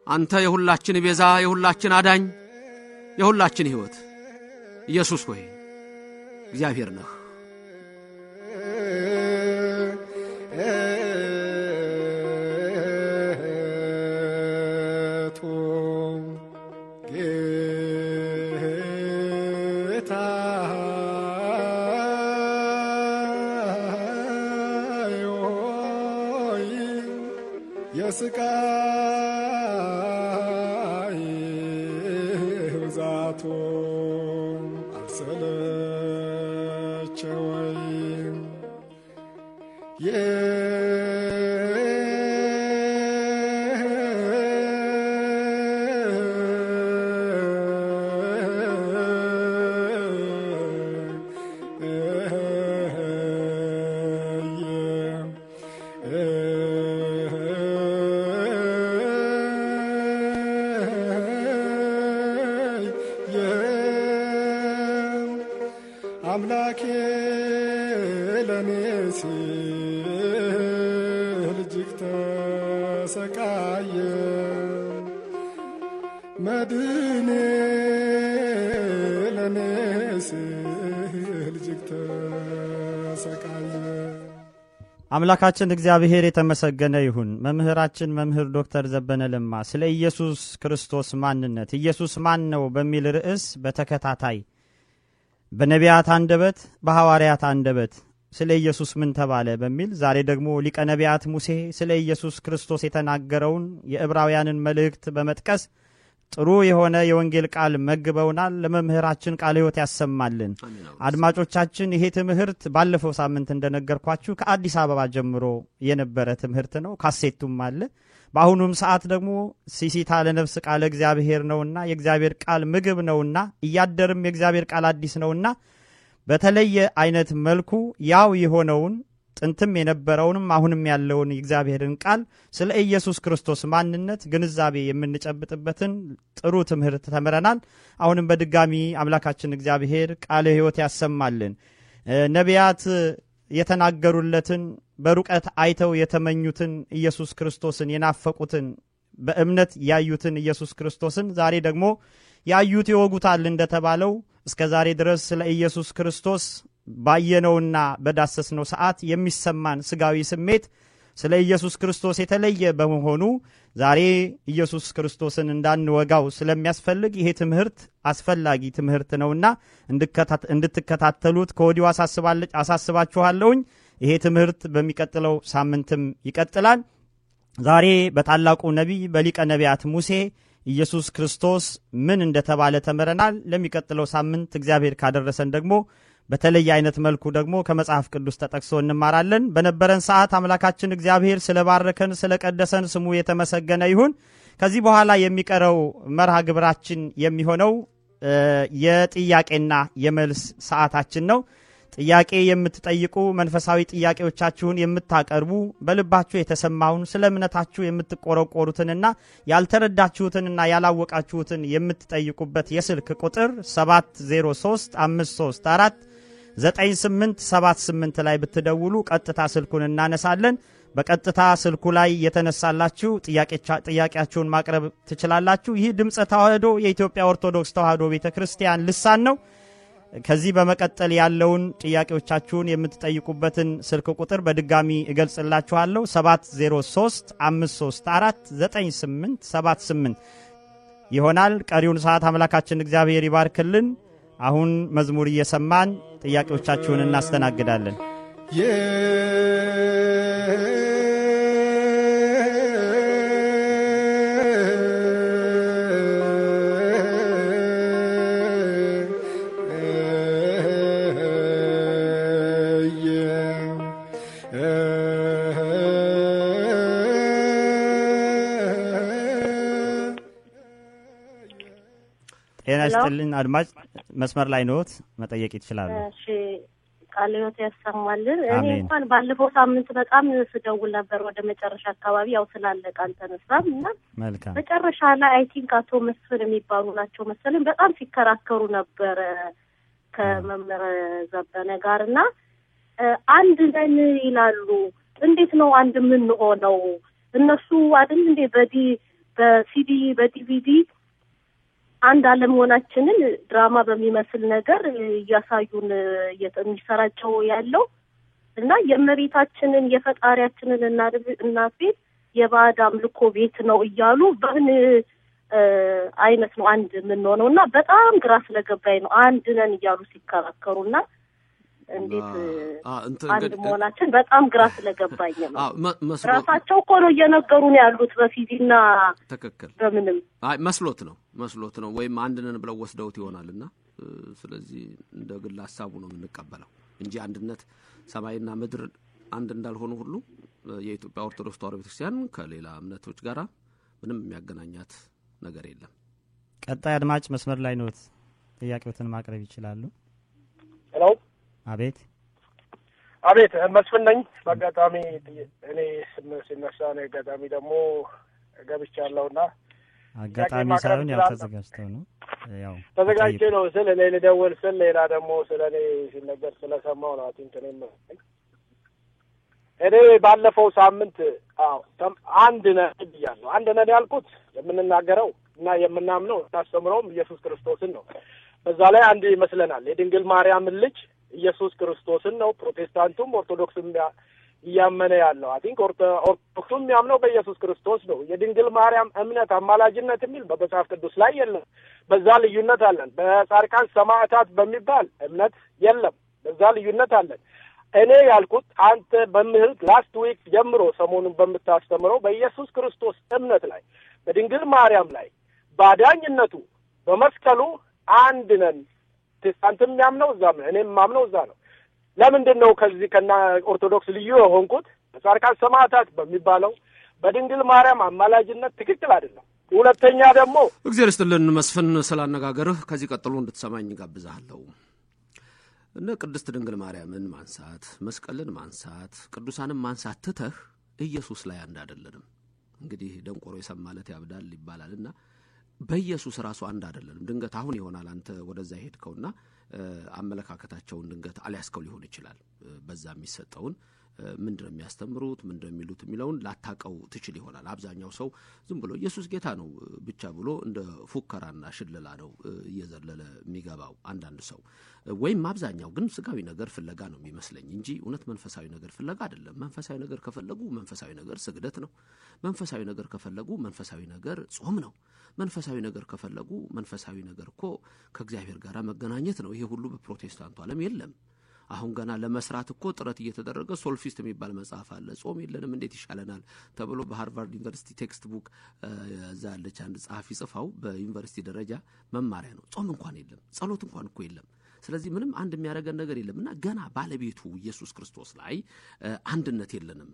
አንተ የሁላችን ቤዛ፣ የሁላችን አዳኝ፣ የሁላችን ሕይወት ኢየሱስ ሆይ እግዚአብሔር ነህ። የስቃይ ብዛቱ አልሰለቸወይም። አምላኬ ለኔ ሲል እጅግ ተሰቃየ፣ መድኔ ለኔ ሲል እጅግ ተሰቃየ። አምላካችን እግዚአብሔር የተመሰገነ ይሁን። መምህራችን መምህር ዶክተር ዘበነ ለማ ስለ ኢየሱስ ክርስቶስ ማንነት ኢየሱስ ማን ነው በሚል ርዕስ በተከታታይ በነቢያት አንደበት በሐዋርያት አንደበት ስለ ኢየሱስ ምን ተባለ በሚል ዛሬ ደግሞ ሊቀ ነቢያት ሙሴ ስለ ኢየሱስ ክርስቶስ የተናገረውን የዕብራውያንን መልእክት በመጥቀስ ጥሩ የሆነ የወንጌል ቃል መግበውናል። ለመምህራችን ቃለ ሕይወት ያሰማልን። አድማጮቻችን ይሄ ትምህርት ባለፈው ሳምንት እንደነገርኳችሁ ከአዲስ አበባ ጀምሮ የነበረ ትምህርት ነው። ካሴቱም አለ። በአሁኑም ሰዓት ደግሞ ሲሲታ ለነፍስ ቃል እግዚአብሔር ነውና የእግዚአብሔር ቃል ምግብ ነውና እያደርም የእግዚአብሔር ቃል አዲስ ነውና በተለየ አይነት መልኩ ያው የሆነውን ጥንትም የነበረውንም አሁንም ያለውን የእግዚአብሔርን ቃል ስለ ኢየሱስ ክርስቶስ ማንነት ግንዛቤ የምንጨብጥበትን ጥሩ ትምህርት ተምረናል። አሁንም በድጋሚ አምላካችን እግዚአብሔር ቃለ ሕይወት ያሰማልን። ነቢያት የተናገሩለትን በሩቀት አይተው የተመኙትን ኢየሱስ ክርስቶስን የናፈቁትን በእምነት ያዩትን ኢየሱስ ክርስቶስን ዛሬ ደግሞ ያዩት ይወጉታል እንደተባለው እስከ ዛሬ ድረስ ስለ ኢየሱስ ክርስቶስ ባየነውና በዳሰስነው ሰዓት የሚሰማን ስጋዊ ስሜት ስለ ኢየሱስ ክርስቶስ የተለየ በመሆኑ ዛሬ ኢየሱስ ክርስቶስን እንዳንወጋው ስለሚያስፈልግ ይሄ ትምህርት አስፈላጊ ትምህርት ነውና እንድትከታተሉት ከወዲሁ አሳስባችኋለሁኝ። ይሄ ትምህርት በሚቀጥለው ሳምንትም ይቀጥላል። ዛሬ በታላቁ ነቢይ በሊቀ ነቢያት ሙሴ ኢየሱስ ክርስቶስ ምን እንደተባለ ተመረናል። ለሚቀጥለው ሳምንት እግዚአብሔር ካደረሰን ደግሞ በተለየ አይነት መልኩ ደግሞ ከመጽሐፍ ቅዱስ ተጠቅሶ እንማራለን። በነበረን ሰዓት አምላካችን እግዚአብሔር ስለባረከን ስለቀደሰን ስሙ የተመሰገነ ይሁን። ከዚህ በኋላ የሚቀረው መርሃ ግብራችን የሚሆነው የጥያቄና የመልስ ሰዓታችን ነው። ጥያቄ የምትጠይቁ መንፈሳዊ ጥያቄዎቻችሁን የምታቀርቡ በልባችሁ የተሰማውን ስለ እምነታችሁ የምትቆረቆሩትንና ያልተረዳችሁትንና ያላወቃችሁትን የምትጠይቁበት የስልክ ቁጥር 703-534-9878 ላይ ብትደውሉ ቀጥታ ስልኩን እናነሳለን። በቀጥታ ስልኩ ላይ የተነሳላችሁ ጥያቄያችሁን ማቅረብ ትችላላችሁ። ይህ ድምጸ ተዋህዶ የኢትዮጵያ ኦርቶዶክስ ተዋህዶ ቤተክርስቲያን ልሳን ነው። ከዚህ በመቀጠል ያለውን ጥያቄዎቻችሁን የምትጠይቁበትን ስልክ ቁጥር በድጋሚ እገልጽላችኋለሁ። 703-534-9878 ይሆናል። ቀሪውን ሰዓት አምላካችን እግዚአብሔር ይባርክልን። አሁን መዝሙር እየሰማን ጥያቄዎቻችሁን እናስተናግዳለን። ጤና ይስጥልን አድማጭ፣ መስመር ላይ ነዎት፣ መጠየቅ ይችላሉ። እሺ፣ ቃልዮት ያሰማልን። እኔ እንኳን ባለፈው ሳምንት በጣም ስደውል ነበር ወደ መጨረሻ አካባቢ፣ ያው ስላለቀ አልተነሳም እና መልካም መጨረሻ ላይ አይ ቲንክ አቶ መስፍን የሚባሉ ናቸው መሰለኝ በጣም ሲከራከሩ ነበር ከመምህር ዘበነ ጋርና አንድ ነን ይላሉ። እንዴት ነው አንድ ምን ሆነው? እነሱ አይደል እንዴ በሲዲ በዲቪዲ አንድ አለመሆናችንን ድራማ በሚመስል ነገር እያሳዩን የሚሰራጨው ያለው እና የእመቤታችንን የፈጣሪያችንን እናት ቤት የባዕድ አምልኮ ቤት ነው እያሉ በምን አይነት ነው አንድ ምን ሆነው? እና በጣም ግራ ስለገባኝ ነው አንድ ነን እያሉ ሲከራከሩና እንዴት አንድ መሆናችን በጣም ግራ ስለገባኝ ነው። ራሳቸው እኮ ነው እየነገሩን ያሉት በፊዚና ተከክል በምንም መስሎት ነው ወይም አንድ ነን ብለው ወስደውት ይሆናልና ስለዚህ እንደ ግል ሐሳቡ ነው የምንቀበለው እንጂ አንድነት ሰማይና ምድር አንድ እንዳልሆኑ ሁሉ የኢትዮጵያ ኦርቶዶክስ ተዋህዶ ቤተክርስቲያን ከሌላ እምነቶች ጋራ ምንም የሚያገናኛት ነገር የለም። ቀጣይ አድማጭ መስመር ላይ ነው፣ ጥያቄዎትን ማቅረብ ይችላሉ። ሄሎ። አቤት መስፍን ነኝ። በአጋጣሚ እኔ ሲነሳ ነው አጋጣሚ ደግሞ ገብቻለሁና አጋጣሚ ሳይሆን ያው ተዘጋጅተው ነው ያው ተዘጋጅቼ ነው ስለ ሌላ ደወል ስለ ሌላ ደግሞ ስለኔ ሲነገር ስለሰማው ነው አጥንተኔም እኔ ባለፈው ሳምንት አንድ ነን ይያለው አንድ ነን ያልኩት የምንናገረው እና የምናምነው ታስተምረውም ኢየሱስ ክርስቶስን ነው። በዛ ላይ አንድ ይመስለናል የድንግል ማርያም ልጅ ኢየሱስ ክርስቶስን ነው። ፕሮቴስታንቱም ኦርቶዶክስም ያመነ ያለው አቲንክ ኦርቶዶክሱም ያምነው በኢየሱስ ክርስቶስ ነው። የድንግል ማርያም እምነት አማላጅነት የሚል በመጽሐፍ ቅዱስ ላይ የለም። በዛ ልዩነት አለን። በጻድቃን ሰማዕታት በሚባል እምነት የለም። በዛ ልዩነት አለን። እኔ ያልኩት አንተ በምህርት ላስት ዊክ ጀምሮ ሰሞኑን በመታስተምረው በኢየሱስ ክርስቶስ እምነት ላይ በድንግል ማርያም ላይ ባዳኝነቱ በመስቀሉ አንድ ነን። ፕሮቴስታንትም ያምነው እዛ ነው፣ እኔም ማምነው እዛ ነው። ለምንድን ነው ከዚህ ከና ኦርቶዶክስ ልዩ የሆንኩት? በጻድቃን ሰማዕታት በሚባለው በድንግል ማርያም አማላጅነት ትክክል አይደለም። ሁለተኛ ደግሞ እግዚአብሔር ይስጥልን መስፍን ስላነጋገርህ ከዚህ ቀጥሎ እንድትሰማኝ ጋብዛለሁ። እነ ቅድስት ድንግል ማርያምን ማንሳት፣ መስቀልን ማንሳት፣ ቅዱሳንን ማንሳት ትተህ ኢየሱስ ላይ አንድ አይደለንም። እንግዲህ ደንቆሮ የሰማለት ያብዳል ይባላልና በኢየሱስ ራሱ አንድ አይደለንም። ድንገት አሁን ይሆናል አንተ ወደዛ ሄድከውና አመለካከታቸውን ድንገት አልያስከው ሊሆን ይችላል። በዛ የሚሰጠውን ምንድነው የሚያስተምሩት ምንድነው የሚሉት የሚለውን ላታቀው ትችል ይሆናል። አብዛኛው ሰው ዝም ብሎ ኢየሱስ ጌታ ነው ብቻ ብሎ እንደ ፉከራና ሽለላ ነው እየዘለለ የሚገባው አንዳንድ ሰው። ወይም አብዛኛው ግን ስጋዊ ነገር ፍለጋ ነው የሚመስለኝ እንጂ እውነት መንፈሳዊ ነገር ፍለጋ አይደለም። መንፈሳዊ ነገር ከፈለጉ መንፈሳዊ ነገር ስግደት ነው። መንፈሳዊ ነገር ከፈለጉ መንፈሳዊ ነገር ጾም ነው። መንፈሳዊ ነገር ከፈለጉ መንፈሳዊ ነገር እኮ ከእግዚአብሔር ጋር መገናኘት ነው። ይሄ ሁሉ በፕሮቴስታንቱ ዓለም የለም። አሁን ገና ለመስራት እኮ ጥረት እየተደረገ ሶልፊስት የሚባል መጽሐፍ አለ። ጾም የለንም እንዴት ይሻለናል ተብሎ በሃርቫርድ ዩኒቨርሲቲ ቴክስት ቡክ እዛ ያለች አንድ ጸሐፊ ጽፋው በዩኒቨርሲቲ ደረጃ መማሪያ ነው። ጾም እንኳን የለም፣ ጸሎት እንኳን እኮ የለም። ስለዚህ ምንም አንድ የሚያደርገን ነገር የለምና ገና ባለቤቱ ኢየሱስ ክርስቶስ ላይ አንድነት የለንም።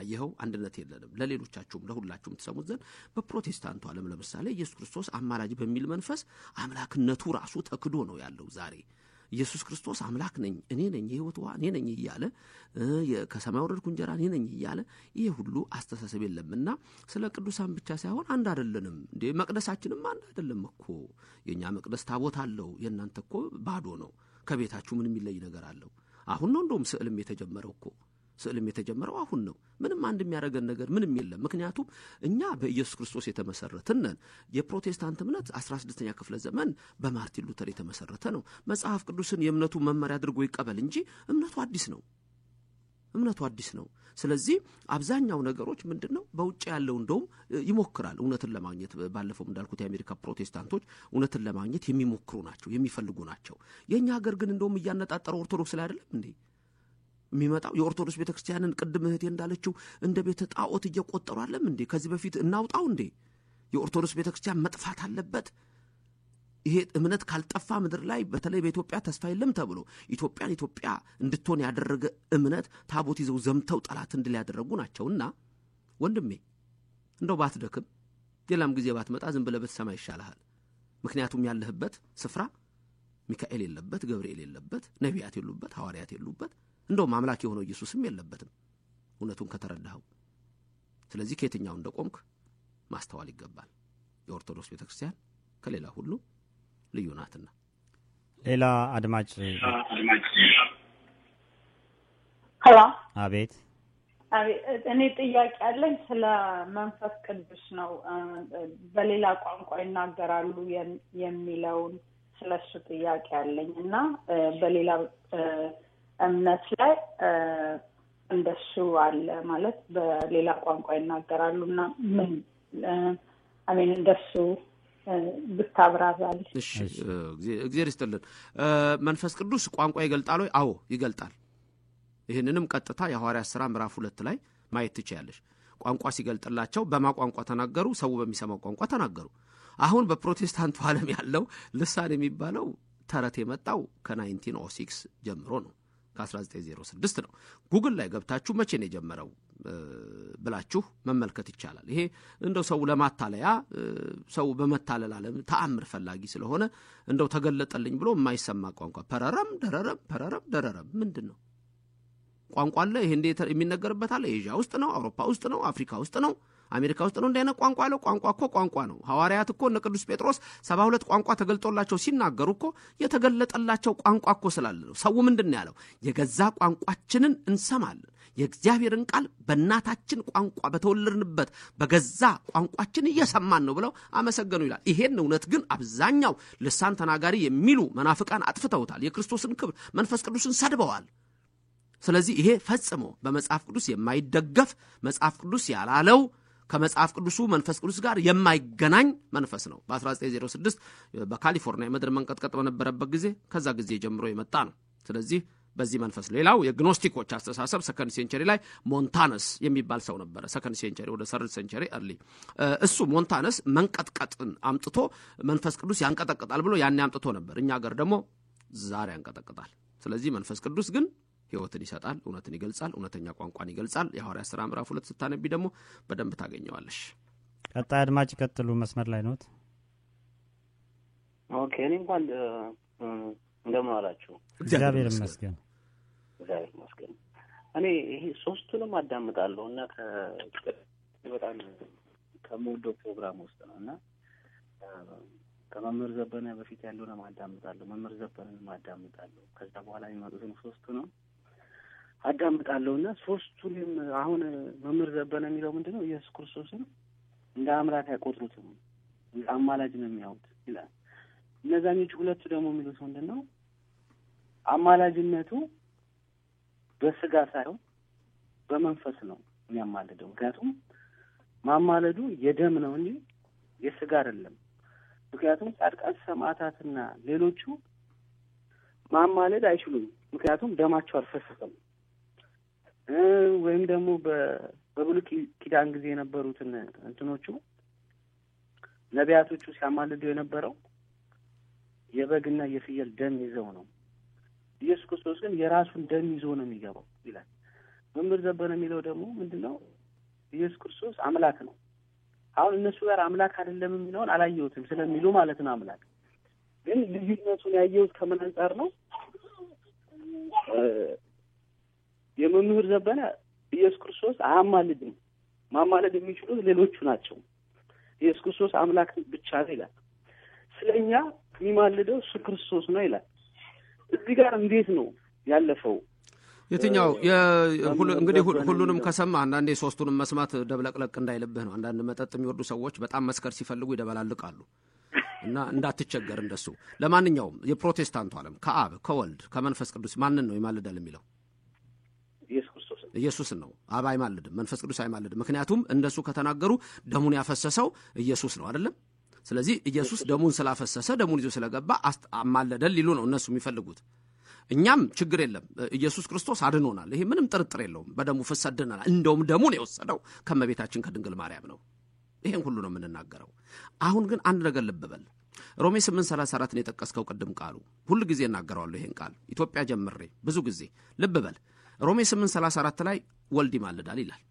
አየኸው፣ አንድነት የለንም። ለሌሎቻችሁም ለሁላችሁም ተሰሙት ዘንድ በፕሮቴስታንቱ ዓለም ለምሳሌ ኢየሱስ ክርስቶስ አማላጅ በሚል መንፈስ አምላክነቱ ራሱ ተክዶ ነው ያለው ዛሬ። ኢየሱስ ክርስቶስ አምላክ ነኝ እኔ ነኝ የሕይወት ውሃ እኔ ነኝ እያለ ከሰማይ ወረድኩ እንጀራ እኔ ነኝ እያለ ይሄ ሁሉ አስተሳሰብ የለምና ስለ ቅዱሳን ብቻ ሳይሆን አንድ አይደለንም እንዴ። መቅደሳችንም አንድ አይደለም እኮ። የኛ መቅደስ ታቦት አለው፣ የእናንተ እኮ ባዶ ነው። ከቤታችሁ ምን የሚለይ ነገር አለው? አሁን ነው እንደውም ስዕልም የተጀመረው እኮ። ስዕልም የተጀመረው አሁን ነው። ምንም አንድ የሚያደርገን ነገር ምንም የለም። ምክንያቱም እኛ በኢየሱስ ክርስቶስ የተመሰረትን ነን። የፕሮቴስታንት እምነት 16ኛ ክፍለ ዘመን በማርቲን ሉተር የተመሰረተ ነው። መጽሐፍ ቅዱስን የእምነቱ መመሪያ አድርጎ ይቀበል እንጂ እምነቱ አዲስ ነው። ስለዚህ አብዛኛው ነገሮች ምንድነው በውጭ ያለው እንደውም ይሞክራል እውነትን ለማግኘት። ባለፈው እንዳልኩት የአሜሪካ ፕሮቴስታንቶች እውነትን ለማግኘት የሚሞክሩ ናቸው፣ የሚፈልጉ ናቸው። የኛ ሀገር ግን እንደውም እያነጣጠረ ኦርቶዶክስ ላይ አይደለም እንዴ የሚመጣው? የኦርቶዶክስ ቤተክርስቲያንን ቅድም እህቴ እንዳለችው እንደ ቤተ ጣዖት እየቆጠሩ አይደለም እንዴ? ከዚህ በፊት እናውጣው እንዴ? የኦርቶዶክስ ቤተክርስቲያን መጥፋት አለበት። ይሄ እምነት ካልጠፋ ምድር ላይ በተለይ በኢትዮጵያ ተስፋ የለም ተብሎ ኢትዮጵያ እንድትሆን ያደረገ እምነት ታቦት ይዘው ዘምተው ጠላት እንድል ያደረጉ ናቸውና ወንድሜ እንደው ባትደክም ሌላም ጊዜ ባትመጣ ዝም ብለህ ብትሰማ ይሻልሃል። ምክንያቱም ያለህበት ስፍራ ሚካኤል የለበት፣ ገብርኤል የለበት፣ ነቢያት የሉበት፣ ሐዋርያት የሉበት፣ እንደውም አምላክ የሆነው ኢየሱስም የለበትም እውነቱን ከተረዳኸው። ስለዚህ ከየትኛው እንደቆምክ ማስተዋል ይገባል። የኦርቶዶክስ ቤተክርስቲያን ከሌላ ሁሉ ልዩ ናትና። ሌላ አድማጭ ሄሎ። አቤት። እኔ ጥያቄ አለኝ ስለ መንፈስ ቅዱስ ነው። በሌላ ቋንቋ ይናገራሉ የሚለውን ስለሱ ጥያቄ አለኝ እና በሌላ እምነት ላይ እንደሱ አለ ማለት በሌላ ቋንቋ ይናገራሉና ምን እንደሱ ብታብራራል። እሺ እግዚአብሔር ይስጥልን። መንፈስ ቅዱስ ቋንቋ ይገልጣል ወይ? አዎ ይገልጣል። ይሄንንም ቀጥታ የሐዋርያት ሥራ ምዕራፍ 2 ላይ ማየት ትችያለሽ። ቋንቋ ሲገልጥላቸው በማቋንቋ ተናገሩ፣ ሰው በሚሰማው ቋንቋ ተናገሩ። አሁን በፕሮቴስታንቱ ዓለም ያለው ልሳን የሚባለው ተረት የመጣው ከ1906 ጀምሮ ነው፣ ከ1906 ነው። ጉግል ላይ ገብታችሁ መቼ ነው የጀመረው ብላችሁ መመልከት ይቻላል። ይሄ እንደው ሰው ለማታለያ ሰው በመታለል ዓለም ተአምር ፈላጊ ስለሆነ እንደው ተገለጠልኝ ብሎ የማይሰማ ቋንቋ ፐረረም ደረረም ምንድነው? ቋንቋ አለ። ይሄ እንዴት የሚነገርበት አለ? ኤዥያ ውስጥ ነው፣ አውሮፓ ውስጥ ነው፣ አፍሪካ ውስጥ ነው፣ አሜሪካ ውስጥ ነው። እንደነ ቋንቋ አለ። ቋንቋ እኮ ቋንቋ ነው። ሐዋርያት እኮ እነ ቅዱስ ጴጥሮስ 72 ቋንቋ ተገልጦላቸው ሲናገሩ እኮ የተገለጠላቸው ቋንቋ እኮ ስላለ ነው። ሰው ምንድነው ያለው? የገዛ ቋንቋችንን እንሰማለን፣ የእግዚአብሔርን ቃል በእናታችን ቋንቋ በተወለድንበት በገዛ ቋንቋችን እየሰማን ነው ብለው አመሰገኑ ይላል። ይሄን እውነት ግን አብዛኛው ልሳን ተናጋሪ የሚሉ መናፍቃን አጥፍተውታል። የክርስቶስን ክብር መንፈስ ቅዱስን ሰድበዋል። ስለዚህ ይሄ ፈጽሞ በመጽሐፍ ቅዱስ የማይደገፍ መጽሐፍ ቅዱስ ያላለው ከመጽሐፍ ቅዱሱ መንፈስ ቅዱስ ጋር የማይገናኝ መንፈስ ነው። በ1906 በካሊፎርኒያ ምድር መንቀጥቀጥ በነበረበት ጊዜ ከዛ ጊዜ ጀምሮ የመጣ ነው። ስለዚህ በዚህ መንፈስ ሌላው የግኖስቲኮች አስተሳሰብ ሰከንድ ሴንቸሪ ላይ ሞንታነስ የሚባል ሰው ነበረ። ሰከንድ ሴንቸሪ ወደ ሰርድ ሴንቸሪ እርሊ እሱ ሞንታነስ መንቀጥቀጥን አምጥቶ መንፈስ ቅዱስ ያንቀጠቅጣል ብሎ ያን አምጥቶ ነበር። እኛ ሀገር ደግሞ ዛሬ ያንቀጠቅጣል። ስለዚህ መንፈስ ቅዱስ ግን ሕይወትን ይሰጣል፣ እውነትን ይገልጻል፣ እውነተኛ ቋንቋን ይገልጻል። የሐዋርያት ሥራ ምዕራፍ 2 ስታነቢ ደግሞ በደንብ ታገኘዋለሽ። ቀጣይ አድማጭ ይቀጥሉ። መስመር ላይ ነው። ኦኬ። እኔ እንኳን እንደምን አላችሁ? እግዚአብሔር ይመስገን። እኔ ይሄ ሶስቱንም አዳምጣለሁ እና በጣም ከምወደው ፕሮግራም ውስጥ ነው እና ከመምህር ዘበነ በፊት ያለውን አዳምጣለሁ፣ መምህር ዘበነን አዳምጣለሁ፣ ከዛ በኋላ የሚመጡትን ሶስቱንም አዳምጣለሁና ሶስቱንም አሁን መምህር ዘበነ የሚለው ምንድነው? ኢየሱስ ክርስቶስን እንደ አምላክ አይቆጥሩትም፣ አማላጅ ነው የሚያዩት ይላል። እነዛኞቹ ሁለቱ ደግሞ የሚሉት ምንድነው? አማላጅነቱ በስጋ ሳይሆን በመንፈስ ነው የሚያማልደው። ምክንያቱም ማማለዱ የደም ነው እንጂ የስጋ አይደለም። ምክንያቱም ጻድቃን ሰማዕታትና ሌሎቹ ማማለድ አይችሉም፣ ምክንያቱም ደማቸው አልፈሰሰም። ወይም ደግሞ በብሉይ ኪዳን ጊዜ የነበሩትን እንትኖቹ ነቢያቶቹ ሲያማልዱ የነበረው የበግና የፍየል ደም ይዘው ነው። ኢየሱስ ክርስቶስ ግን የራሱን ደም ይዞ ነው የሚገባው ይላል። መምህር ዘበነ የሚለው ደግሞ ምንድነው? ኢየሱስ ክርስቶስ አምላክ ነው። አሁን እነሱ ጋር አምላክ አይደለም የሚለውን አላየሁትም ስለሚሉ ማለት ነው። አምላክ ግን ልዩነቱን ያየሁት ከምን አንጻር ነው? የመምህር ዘበነ ኢየሱስ ክርስቶስ አያማልድም፣ ማማለድ የሚችሉት ሌሎቹ ናቸው። ኢየሱስ ክርስቶስ አምላክ ብቻ ነው ይላል። ስለኛ የሚማልደው እሱ ክርስቶስ ነው ይላል። እዚህ ጋር እንዴት ነው ያለፈው? የትኛው እንግዲህ ሁሉንም ከሰማ አንዳንዴ ሶስቱንም መስማት ደብለቅለቅ እንዳይልብህ ነው። አንዳንድ መጠጥ የሚወዱ ሰዎች በጣም መስከር ሲፈልጉ ይደበላልቃሉ እና እንዳትቸገር እንደሱ። ለማንኛውም የፕሮቴስታንቱ ዓለም ከአብ ከወልድ ከመንፈስ ቅዱስ ማንን ነው ይማልዳል የሚለው? ኢየሱስን ነው። አብ አይማልድም፣ መንፈስ ቅዱስ አይማልድም። ምክንያቱም እንደሱ ከተናገሩ ደሙን ያፈሰሰው ኢየሱስ ነው አይደለም? ስለዚህ ኢየሱስ ደሙን ስላፈሰሰ ደሙን ይዞ ስለገባ አማለደል ሊሉ ነው እነሱ የሚፈልጉት። እኛም ችግር የለም፣ ኢየሱስ ክርስቶስ አድኖናል። ይሄ ምንም ጥርጥር የለውም። በደሙ ፍሰት ድነናል። እንደውም ደሙን የወሰደው ከመቤታችን ከድንግል ማርያም ነው። ይሄን ሁሉ ነው የምንናገረው። አሁን ግን አንድ ነገር ልብ በል። ሮሜ 8:34 ነው የጠቀስከው ቅድም ቃሉ። ሁሉ ጊዜ እናገራለሁ ይሄን ቃል ኢትዮጵያ ጀምሬ ብዙ ጊዜ። ልብ በል ሮሜ 8:34 ላይ ወልድ ይማልዳል ይላል።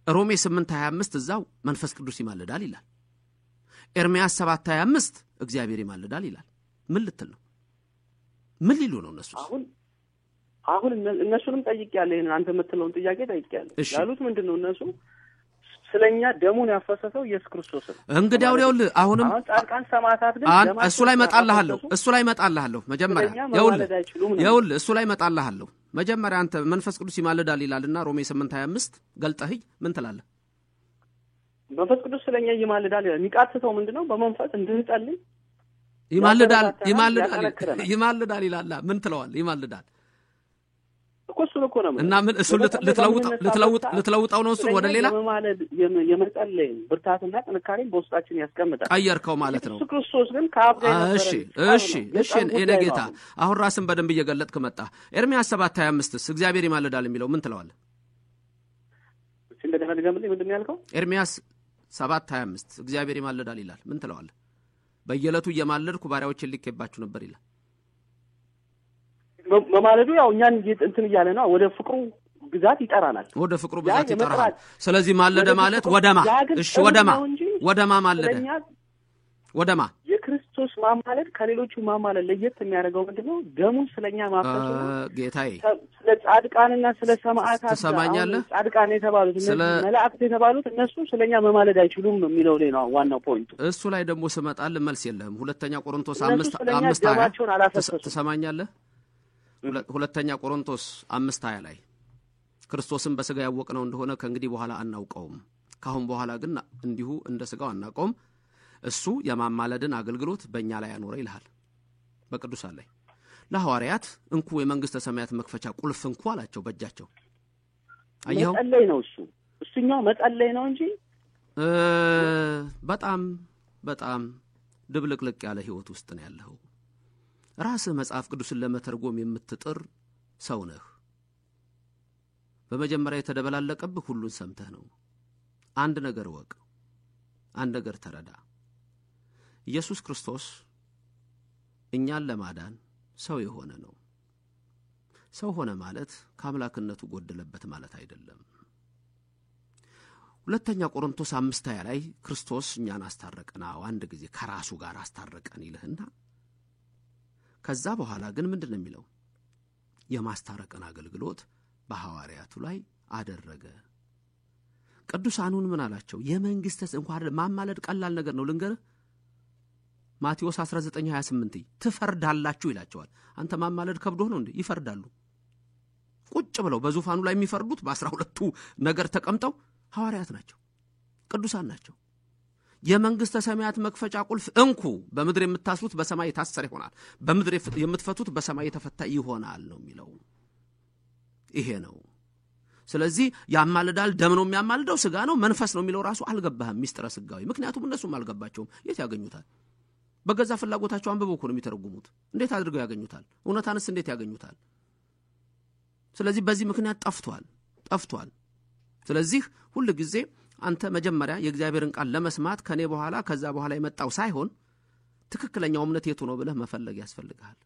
ሮሜ 8:25 እዛው መንፈስ ቅዱስ ይማልዳል ይላል። ኤርምያስ 7:25 እግዚአብሔር ይማልዳል ይላል። ምን ልትል ነው? ምን ሊሉ ነው እነሱ? አሁን እነሱንም ጠይቄያለሁ። ይሄን አንተ የምትለውን ጥያቄ ጠይቄያለሁ። ያሉት ምንድነው? እነሱ ስለኛ ደሙን ያፈሰሰው ኢየሱስ ክርስቶስ ነው። እንግዲህ አሁንም ጻድቃን ሰማዕታት ግን እሱ ላይ መጣልሃለሁ መጀመሪያ ይኸውልህ እሱ ላይ መጣልሃለሁ። መጀመሪያ አንተ መንፈስ ቅዱስ ይማልዳል ይላልና ሮሜ 8:25 ገልጠህ ምን ትላለህ? መንፈስ ቅዱስ ስለኛ ይማልዳል ይላል። የሚቃትተው ምንድነው? በመንፈስ እንድንጸልይ ይማልዳል ይላል። ምን ትለዋለህ? ይማልዳል እኮ እኮ ነው። እና ምን እሱ ልትለውጣው ነው? እሱ ወደ ሌላ የመጸለይ ብርታትና ጥንካሬን በውስጣችን ያስቀምጣል። ቀየርከው ማለት ነው። ኢየሱስ ክርስቶስ ግን ከአብ ጋር እሺ እኔ ጌታ አሁን ራስን በደንብ እየገለጥክ መጣ። ኤርምያስ 7:25 እግዚአብሔር ይማልዳል የሚለው ምን ትለዋለህ? እንደገና ድገምልኝ። ምንድን ነው ያልከው? ኤርምያስ 7:25 እግዚአብሔር ይማልዳል ይላል። ምን ትለዋለህ? በየዕለቱ እየማለድኩ ባሪያዎችን ልኬባችሁ ነበር ይላል። በማለዱ ያው እኛን እንትን እያለ ነው፣ ወደ ፍቅሩ ግዛት ይጠራናል። ወደ ፍቅሩ ግዛት ይጠራናል። ስለዚህ ማለደ ማለት ወደማ? እሺ ወደማ ማለደ? ወደማ? የክርስቶስ ማማለድ ከሌሎቹ ማማለድ ለየት የሚያደርገው ምንድነው? ደሙን ስለኛ ማፍሰሱ ነው። ጌታዬ ስለ ጻድቃንና ስለ ሰማዕታት ተሰማኛለህ? ጻድቃን የተባሉት መላእክት የተባሉት እነሱ ስለኛ መማለድ አይችሉም ነው የሚለው ነው ዋናው ፖይንቱ። እሱ ላይ ደግሞ ስመጣል መልስ የለህም። ሁለተኛ ቆሮንቶስ 5:20 ተሰማኛለህ? ሁለተኛ ቆሮንቶስ 5:20 ላይ ክርስቶስን በሥጋ ያወቅነው እንደሆነ ከእንግዲህ በኋላ አናውቀውም፣ ካሁን በኋላ ግን እንዲሁ እንደ ሥጋው አናውቀውም፣ እሱ የማማለድን አገልግሎት በእኛ ላይ ያኖረ ይልሃል በቅዱሳን ላይ። ለሐዋርያት እንኩ የመንግሥተ ሰማያት መክፈቻ ቁልፍ እንኩ አላቸው በእጃቸው። አየኸው? መጸለይ ነው እሱኛው መጸለይ ነው እንጂ በጣም ድብልቅልቅ ያለ ሕይወት ውስጥ ነው ያለኸው። ራስህ መጽሐፍ ቅዱስን ለመተርጎም የምትጥር ሰው ነህ። በመጀመሪያ የተደበላለቀብህ ሁሉን ሰምተህ ነው። አንድ ነገር ወቅ፣ አንድ ነገር ተረዳ። ኢየሱስ ክርስቶስ እኛን ለማዳን ሰው የሆነ ነው። ሰው ሆነ ማለት ከአምላክነቱ ጎደለበት ማለት አይደለም። ሁለተኛ ቆሮንቶስ 5:20 ላይ ክርስቶስ እኛን አስታረቀን፣ አንድ ጊዜ ከራሱ ጋር አስታረቀን ይልህና ከዛ በኋላ ግን ምንድነው የሚለው? የማስታረቅን አገልግሎት በሐዋርያቱ ላይ አደረገ። ቅዱሳኑን ምን አላቸው? የመንግስት እንኳን ማማለድ ቀላል ነገር ነው ልንገርህ። ማቴዎስ 19:28 ትፈርዳላችሁ ይላቸዋል። አንተ ማማለድ ከብዶ ነው እንዴ? ይፈርዳሉ። ቁጭ ብለው በዙፋኑ ላይ የሚፈርዱት በ12ቱ ነገር ተቀምጠው ሐዋርያት ናቸው፣ ቅዱሳን ናቸው። የመንግስተ ሰማያት መክፈቻ ቁልፍ እንኩ፣ በምድር የምታስሩት በሰማይ የታሰረ ይሆናል፣ በምድር የምትፈቱት በሰማይ የተፈታ ይሆናል ነው የሚለው። ይሄ ነው። ስለዚህ ያማልዳል። ደም ነው የሚያማልደው፣ ስጋ ነው መንፈስ ነው የሚለው ራሱ አልገባህም፣ ሚስጥረ ስጋዊ። ምክንያቱም እነሱም አልገባቸውም። የት ያገኙታል? በገዛ ፍላጎታቸው አንብበው እኮ ነው የሚተረጉሙት። እንዴት አድርገው ያገኙታል? እውነታንስ እንዴት ያገኙታል? ስለዚህ በዚህ ምክንያት ጠፍቷል። ስለዚህ ሁሉ ጊዜ አንተ መጀመሪያ የእግዚአብሔርን ቃል ለመስማት ከኔ በኋላ ከዛ በኋላ የመጣው ሳይሆን ትክክለኛው እምነት የቱ ነው ብለህ መፈለግ ያስፈልግሃል።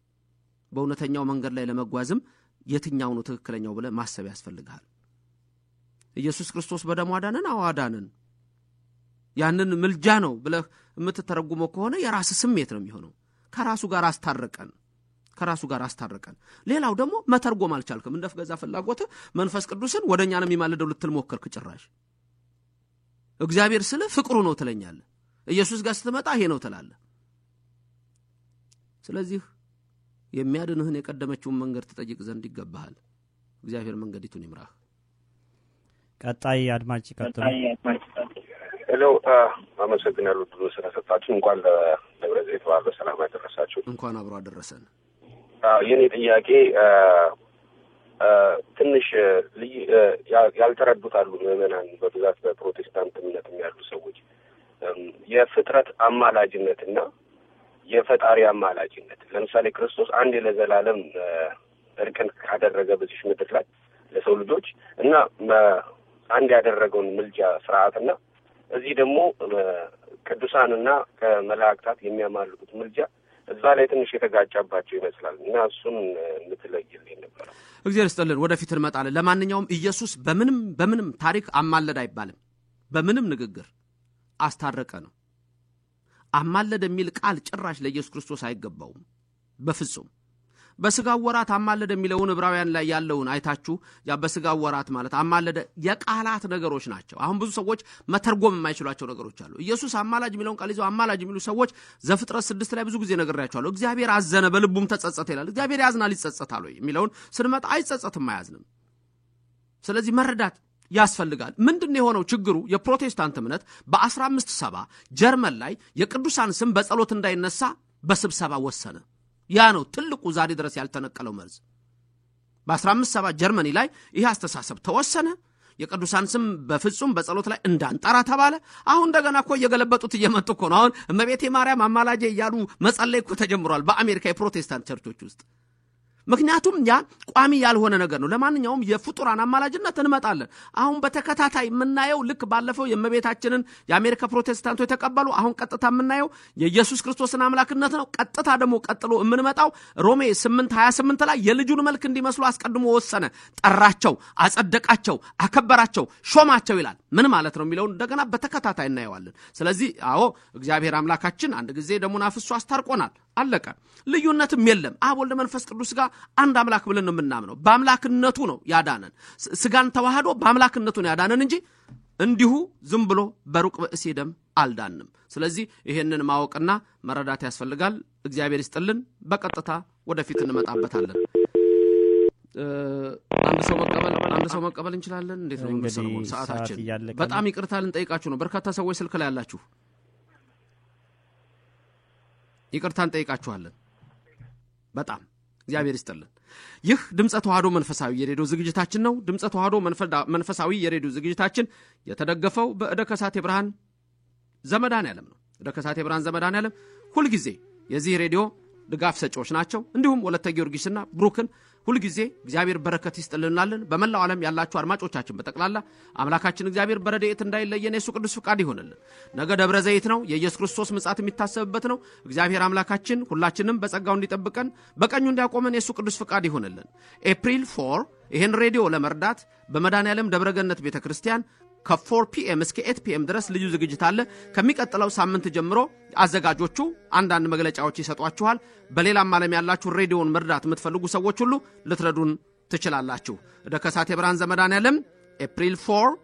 በእውነተኛው መንገድ ላይ ለመጓዝም የትኛው ነው ትክክለኛው ብለህ ማሰብ ያስፈልግሃል። ኢየሱስ ክርስቶስ በደሙ አዳነን፣ አዋዳነን። ያንን ምልጃ ነው ብለህ የምትተረጉመው ከሆነ የራስ ስሜት ነው የሚሆነው። ከራሱ ጋር አስታረቀን። ሌላው ደግሞ መተርጎም አልቻልክም። እንደ ገዛ ፍላጎትህ መንፈስ ቅዱስን ወደኛ ነው የሚማልደው ልትል ሞከርክ። ጭራሽ እግዚአብሔር ስለ ፍቅሩ ነው ትለኛለህ። ኢየሱስ ጋር ስትመጣ ይሄ ነው ትላለህ። ስለዚህ የሚያድንህን የቀደመችውን መንገድ ትጠይቅ ዘንድ ይገባሃል። እግዚአብሔር መንገዲቱን ይምራህ። ቀጣይ አድማጭ ይቀጥሉ። ሄሎ አመሰግናለሁ ብዙ ስለሰጣችሁ። እንኳን ለደብረ ዘይት በዓል በሰላም አደረሳችሁ። እንኳን አብሮ አደረሰን። የኔ ጥያቄ ትንሽ ያልተረዱት አሉ ምዕመናን በብዛት በፕሮቴስታንት እምነት ያሉ ሰዎች የፍጥረት አማላጅነትና የፈጣሪ አማላጅነት። ለምሳሌ ክርስቶስ አንድ ለዘላለም እርቅን ካደረገ በዚህ ምድር ላይ ለሰው ልጆች እና አንድ ያደረገውን ምልጃ ስርዓትና እዚህ ደግሞ ቅዱሳንና ከመላእክታት የሚያማልኩት ምልጃ እዛ ላይ ትንሽ የተጋጫባቸው ይመስላል እና እሱን እንድትለይልኝ ነበር። እግዚአብሔር ይስጥልን። ወደፊት እንመጣለን። ለማንኛውም ኢየሱስ በምንም ታሪክ አማለደ አይባልም። በምንም ንግግር አስታረቀ ነው። አማለደ የሚል ቃል ጭራሽ ለኢየሱስ ክርስቶስ አይገባውም በፍጹም። በስጋው ወራት አማለደ የሚለውን ዕብራውያን ላይ ያለውን አይታችሁ ያ በስጋው ወራት ማለት አማለደ የቃላት ነገሮች ናቸው። አሁን ብዙ ሰዎች መተርጎም የማይችሏቸው ነገሮች አሉ። ኢየሱስ አማላጅ የሚለውን ቃል ይዘው አማላጅ የሚሉ ሰዎች ዘፍጥረት 6 ላይ ብዙ ጊዜ ነግሬያቸዋለሁ። እግዚአብሔር አዘነ በልቡም ተጸጸተ ይላል። እግዚአብሔር ያዝናል ይጸጸታል ወይ የሚለውን ስንመጣ አይጸጸትም አያዝንም። ስለዚህ መረዳት ያስፈልጋል። ምንድነው የሆነው ችግሩ? የፕሮቴስታንት እምነት በ1570 ጀርመን ላይ የቅዱሳን ስም በጸሎት እንዳይነሳ በስብሰባ ወሰነ። ያ ነው ትልቁ ዛሬ ድረስ ያልተነቀለው መርዝ። በ1570 ጀርመኒ ላይ ይህ አስተሳሰብ ተወሰነ። የቅዱሳን ስም በፍጹም በጸሎት ላይ እንዳንጠራ ተባለ። አሁን እንደገና እኮ እየገለበጡት እየመጡ እኮ ነው። አሁን እመቤቴ ማርያም አማላጄ እያሉ መጸለይ እኮ ተጀምሯል በአሜሪካ የፕሮቴስታንት ቸርቾች ውስጥ። ምክንያቱም ያ ቋሚ ያልሆነ ነገር ነው። ለማንኛውም የፍጡራን አማላጅነት እንመጣለን። አሁን በተከታታይ የምናየው ልክ ባለፈው የእመቤታችንን የአሜሪካ ፕሮቴስታንቶች ተቀበሉ። አሁን ቀጥታ የምናየው የኢየሱስ ክርስቶስን አምላክነት ነው። ቀጥታ ደግሞ ቀጥሎ የምንመጣው ሮሜ 8:28 ላይ የልጁን መልክ እንዲመስሉ አስቀድሞ ወሰነ፣ ጠራቸው፣ አጸደቃቸው፣ አከበራቸው፣ ሾማቸው ይላል። ምን ማለት ነው የሚለውን እንደገና በተከታታይ እናየዋለን። ስለዚህ አዎ እግዚአብሔር አምላካችን አንድ ጊዜ ደሙን አፍስሶ አስታርቆናል። አለቀ። ልዩነትም የለም። አብ ወልድ መንፈስ ቅዱስ ጋር አንድ አምላክ ብለን ነው የምናምነው። በአምላክነቱ ነው ያዳነን። ስጋን ተዋህዶ በአምላክነቱ ነው ያዳነን እንጂ እንዲሁ ዝም ብሎ በሩቅ ብእሲ ደም አልዳንም። ስለዚህ ይሄንን ማወቅና መረዳት ያስፈልጋል። እግዚአብሔር ይስጥልን። በቀጥታ ወደፊት እንመጣበታለን። አንድ ሰው መቀበል እንችላለን። እንዴት ነው የሚሰራው? ሰዓታችን በጣም ይቅርታ ልንጠይቃችሁ ነው። በርካታ ሰዎች ስልክ ላይ ያላችሁ ይቅርታን ጠይቃችኋለን። በጣም እግዚአብሔር ይስጥልን። ይህ ድምጸ ተዋህዶ መንፈሳዊ የሬዲዮ ዝግጅታችን ነው። ድምጸ ተዋህዶ መንፈሳዊ የሬዲዮ ዝግጅታችን የተደገፈው በእደ ከሳቴ ብርሃን ዘመድኃኔዓለም ነው። እደ ከሳቴ ብርሃን ዘመድኃኔዓለም ሁሉ ጊዜ የዚህ ሬዲዮ ድጋፍ ሰጪዎች ናቸው። እንዲሁም ወለተ ጊዮርጊስና ብሩክን ሁሉ ጊዜ እግዚአብሔር በረከት ይስጥልናልን። በመላው ዓለም ያላችሁ አድማጮቻችን በጠቅላላ አምላካችን እግዚአብሔር በረድኤት እንዳይለየን የሱ ቅዱስ ፍቃድ ይሆንልን። ነገ ደብረ ዘይት ነው። የኢየሱስ ክርስቶስ ምጽአት የሚታሰብበት ነው። እግዚአብሔር አምላካችን ሁላችንም በጸጋው እንዲጠብቀን በቀኙ እንዲያቆመን የሱ ቅዱስ ፍቃድ ይሆንልን። ኤፕሪል 4 ይሄን ሬዲዮ ለመርዳት በመድኃኔዓለም ደብረገነት ቤተክርስቲያን ከ4 PM እስከ 8 PM ድረስ ልዩ ዝግጅት አለ። ከሚቀጥለው ሳምንት ጀምሮ አዘጋጆቹ አንዳንድ መግለጫዎች ይሰጧችኋል። በሌላም ዓለም ያላችሁ ሬዲዮን መርዳት የምትፈልጉ ሰዎች ሁሉ ልትረዱን ትችላላችሁ። እደ ከሳቴ ብርሃን ዘመድኃኔዓለም ኤፕሪል 4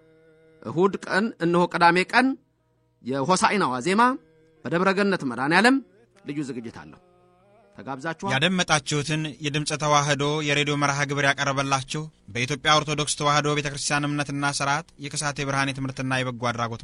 እሁድ ቀን እነሆ ቅዳሜ ቀን የሆሳዕና ዋዜማ በደብረገነት መድኃኔዓለም ልዩ ዝግጅት አለ። ተጋብዛችኋል። ያደመጣችሁትን የድምጸ ተዋህዶ የሬዲዮ መርሃ ግብር ያቀረበላችሁ በኢትዮጵያ ኦርቶዶክስ ተዋህዶ ቤተክርስቲያን እምነትና ሥርዓት የከሳቴ ብርሃን የትምህርትና የበጎ አድራጎት